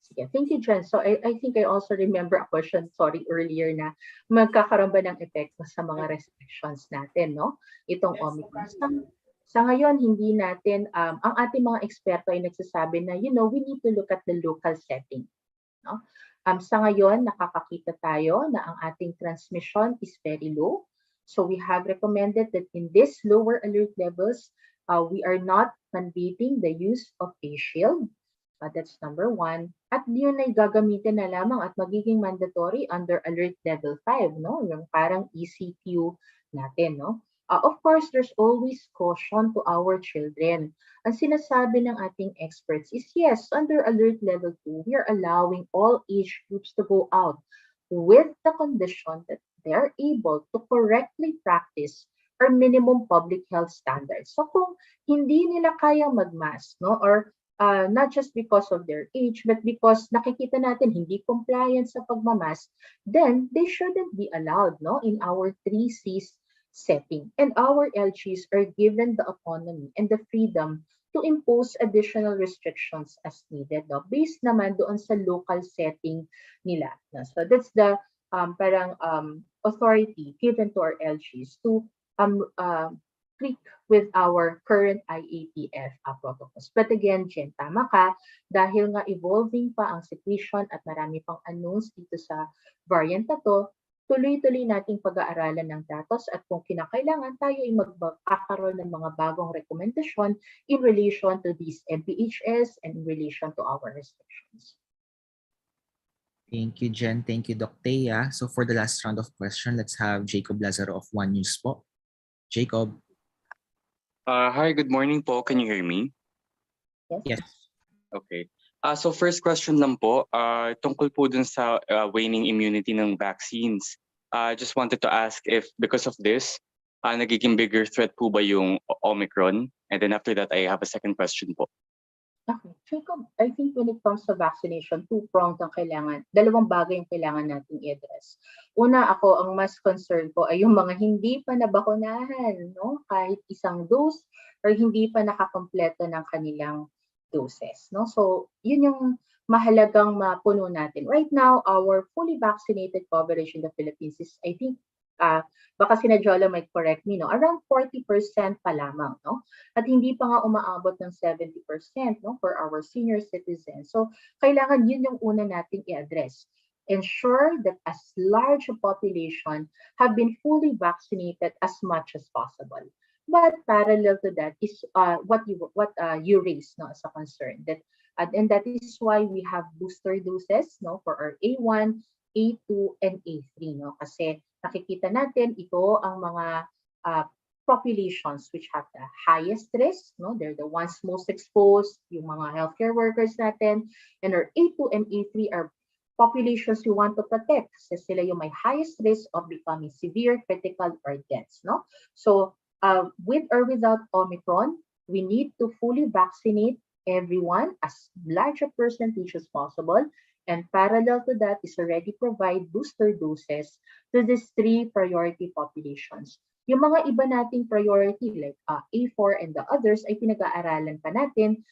S1: Sige. Thank you, Jen. So I think I also remember a question, earlier na magkakaroon ba ng epekto sa mga restrictions natin, no? Itong Omicron. Sa ngayon, hindi natin, ang ating mga eksperto ay nagsasabi na, we need to look at the local setting. No? Sa ngayon, nakakakita tayo na ang ating transmission is very low. So we have recommended that in these lower alert levels, we are not mandating the use of face shield. That's number one. At yun ay gagamitin na lamang at magiging mandatory under alert level 5, no? Yung parang ECQ natin, no? Of course, there's always caution to our children. Ang sinasabi ng ating experts is, yes, under alert level 2, we are allowing all age groups to go out with the condition that they're able to correctly practice our minimum public health standards. So kung hindi nila kayang mag-mask, no, or not just because of their age, but because nakikita natin hindi compliant sa pagmamask, then they shouldn't be allowed, no, in our 3Cs setting. And our LGs are given the autonomy and the freedom to impose additional restrictions as needed, no? Based naman doon sa local setting nila. No? So that's the authority given to our LGs to tweak with our current IATF protocols. But again, Jen, tama ka, dahil nga evolving pa ang situation at marami pang unknowns dito sa variant na to, tuloy-tuloy nating pag-aaralan ng datos at kung kinakailangan tayo ay magkakaroon ng mga bagong rekomendasyon in relation to these MPHS and in relation to our restrictions.
S2: Thank you, Jen. Thank you, Doc Thea. So for the last round of questions, let's have Jacob Lazaro of One News po. Jacob.
S11: Hi, good morning po. Can you hear me?
S2: Yes.
S11: Okay. So first question lang po, tungkol po dun sa waning immunity ng vaccines. Just wanted to ask if because of this, nagiging bigger threat po ba yung Omicron? And then after that, I have a second question po.
S1: Okay. Jacob, I think when it comes to vaccination, two-pronged ang kailangan. Dalawang bagay yung kailangan nating i-address. Una, ako, ang mas concerned ko ay yung mga hindi pa nabakunahan, no? Kahit isang dose or hindi pa nakakompleto ng kanilang doses, no? So, yun yung mahalagang mapuno natin. Right now, our fully vaccinated coverage in the Philippines is, I think, baka sina Jola might correct me, no? Around 40% pa lamang, no? At hindi pa nga umaabot ng 70%, no? For our senior citizens. So, kailangan yun yung una nating i-address. Ensure that as large a population have been fully vaccinated as much as possible. But parallel to that is what you raised, no, as a concern, that and that is why we have booster doses, no, for our A1, A2, and A3, no, kasi nakikita natin ito ang mga populations which have the highest risk, no, they're the ones most exposed, yung mga healthcare workers natin, and our A2 and A3 are populations we want to protect kasi sila yung may highest risk of becoming severe, critical, or deaths, no, so with or without Omicron, we need to fully vaccinate everyone, as large a percentage as possible. And parallel to that is already provide booster doses to these three priority populations. Yung mga iba nating priority like A4 and the others ay pinag-aaralan pa natin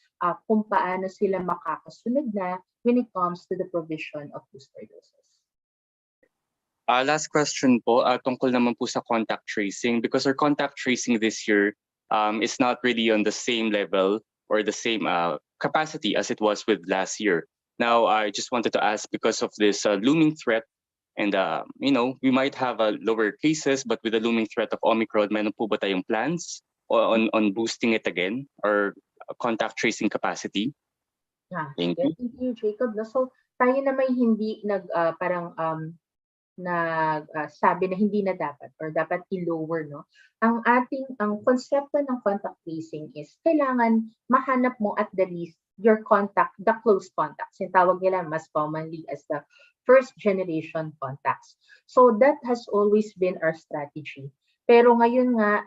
S1: kung paano sila makakasunod na when it comes to the provision of booster doses.
S11: Last question po, tungkol naman po sa contact tracing because our contact tracing this year is not really on the same level or the same capacity as it was with last year. Now, I just wanted to ask because of this looming threat and we might have lower cases, but with the looming threat of Omicron, meron po ba tayong plans on boosting it again or contact tracing capacity? Thank you.
S1: Thank you, Jacob. No? So tayo na may hindi sabi na hindi na dapat or dapat i-lower, no? Ang konsepto ng contact tracing is kailangan mahanap mo at the least your contact, the close contacts. Yung tawag nila mas commonly as the first generation contacts. So that has always been our strategy. Pero ngayon nga,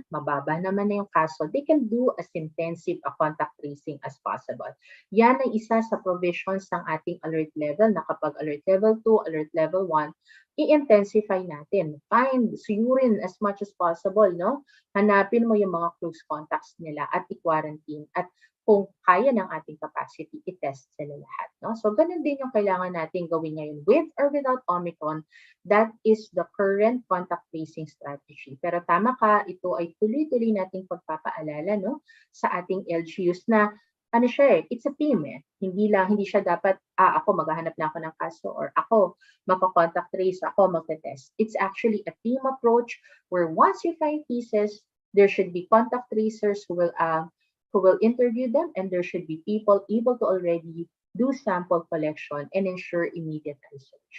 S1: mababa naman na yung kaso, they can do as intensive a contact tracing as possible. Yan ay isa sa provisions ng ating alert level na kapag alert level 2, alert level 1, i-intensify natin. Find, suyurin as much as possible, no? Hanapin mo yung mga close contacts nila at i-quarantine. At kung kaya ng ating capacity, i-test sila lahat. No? So, ganun din yung kailangan natin gawin ngayon with or without Omicron. That is the current contact tracing strategy. Pero tama ka, ito ay tuloy-tuloy nating pagpapaalala, no, sa ating LGUs na it's a team eh. Hindi siya dapat, ako maghahanap na ako ng kaso or ako magpa-contact trace, ako magte-test. It's actually a team approach where once you find cases, there should be contact tracers who will interview them, and there should be people able to already do sample collection and ensure immediate research.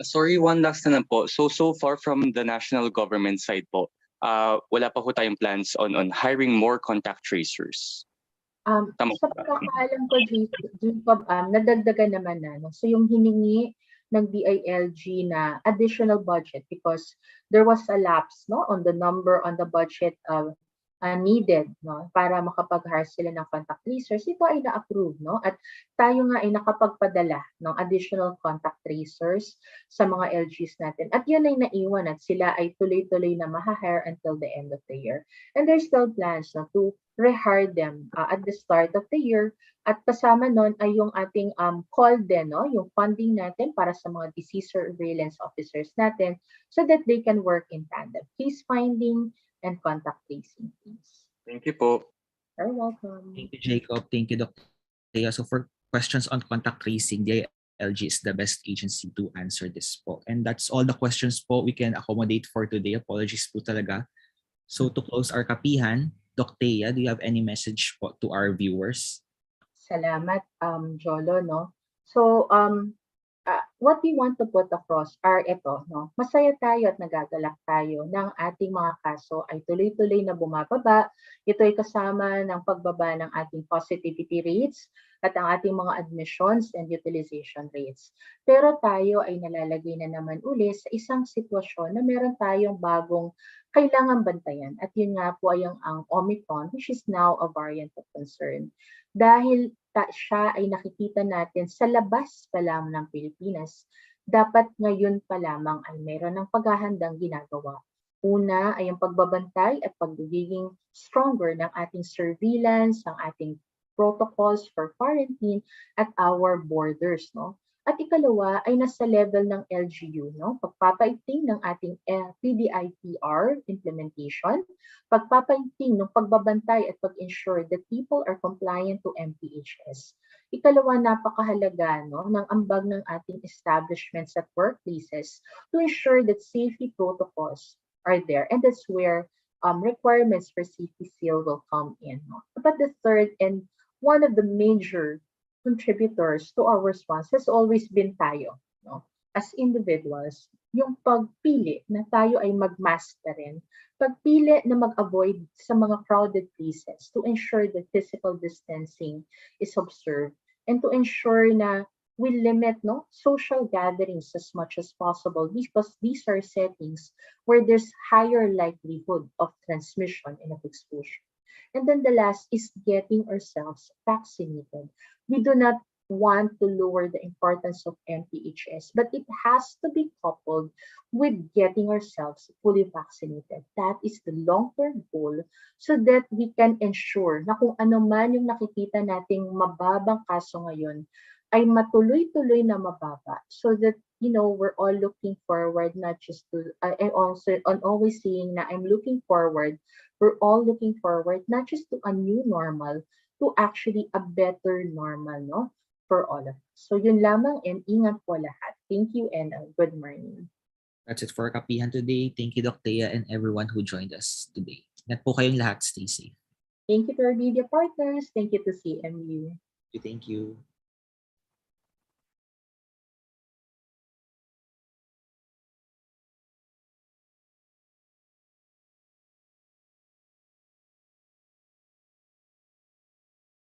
S11: Sorry, one last na lang po. So far from the national government side po, wala pa po tayong plans on hiring more contact tracers.
S1: Sa pagkakaalam ko, Jacob, nadagdagan naman na. No? So yung hiningi ng DILG na additional budget because there was a lapse, no, on the budget needed, no, para makapag-hire sila ng contact tracers, ito ay na-approve, no? At tayo nga ay nakapagpadala ng additional contact tracers sa mga LGs natin. At yun ay naiwan at sila ay tuloy-tuloy na ma-hire until the end of the year. And there's still plans, no, to rehire them at the start of the year. At kasama nun ay yung ating call din, no, yung funding natin para sa mga disease surveillance officers natin so that they can work in tandem. Case finding and contact tracing, please.
S11: Thank you po.
S1: You're welcome.
S2: Thank you, Jacob. Thank you, Dr. Thea. So for questions on contact tracing, the LG is the best agency to answer this po. And that's all the questions po we can accommodate for today. Apologies po talaga. So to close our Kapihan, Dr. Thea, do you have any message po to our viewers?
S1: Salamat, Jolo, no? So, what we want to put across are ito, no? Masaya tayo at nagagalak tayo ng ating mga kaso ay tuloy-tuloy na bumababa. Ito ay kasama ng pagbaba ng ating positivity rates at ang ating mga admissions and utilization rates. Pero tayo ay nalalagay na naman uli sa isang sitwasyon na meron tayong bagong kailangan bantayan. At yun nga po ay ang Omicron, which is now a variant of concern. Dahil siya ay nakikita natin sa labas pa lang ng Pilipinas, dapat ngayon pa lamang ay meron ng paghahandang ginagawa. Una ay ang pagbabantay at pagiging stronger ng ating surveillance, ng ating protocols for quarantine at our borders, no? At ikalawa ay nasa level ng LGU, no? Pagpapaigting ng ating PDIPR implementation, pagpapaigting ng pagbabantay at pag-ensure that people are compliant to MPHS. Ikalawa, napakahalaga, no, ng ambag ng ating establishments at workplaces to ensure that safety protocols are there. And that's where requirements for safety seal will come in. No? But the third and one of the major contributors to our response has always been tayo, no? As individuals, yung pagpili na tayo ay mag-mask pa rin, pagpili na mag-avoid sa mga crowded places to ensure that physical distancing is observed and to ensure na we limit, no, social gatherings as much as possible because these are settings where there's higher likelihood of transmission and of exposure. And then the last is getting ourselves vaccinated. We do not want to lower the importance of MPHS, but it has to be coupled with getting ourselves fully vaccinated. That is the long-term goal so that we can ensure na kung ano man yung nakikita nating mababang kaso ngayon ay matuloy-tuloy na mababa so that we're all looking forward not just to and also on always saying na I'm looking forward, we're all looking forward not just to a new normal, to actually a better normal, no? For all of us. So yun lamang and ingat po lahat. Thank you and good morning.
S2: That's it for Kapihan today. Thank you, Doc Thea, and everyone who joined us today. Ingat po kayong lahat. Stay safe.
S1: Thank you to our media partners. Thank you to CMU.
S2: Thank you.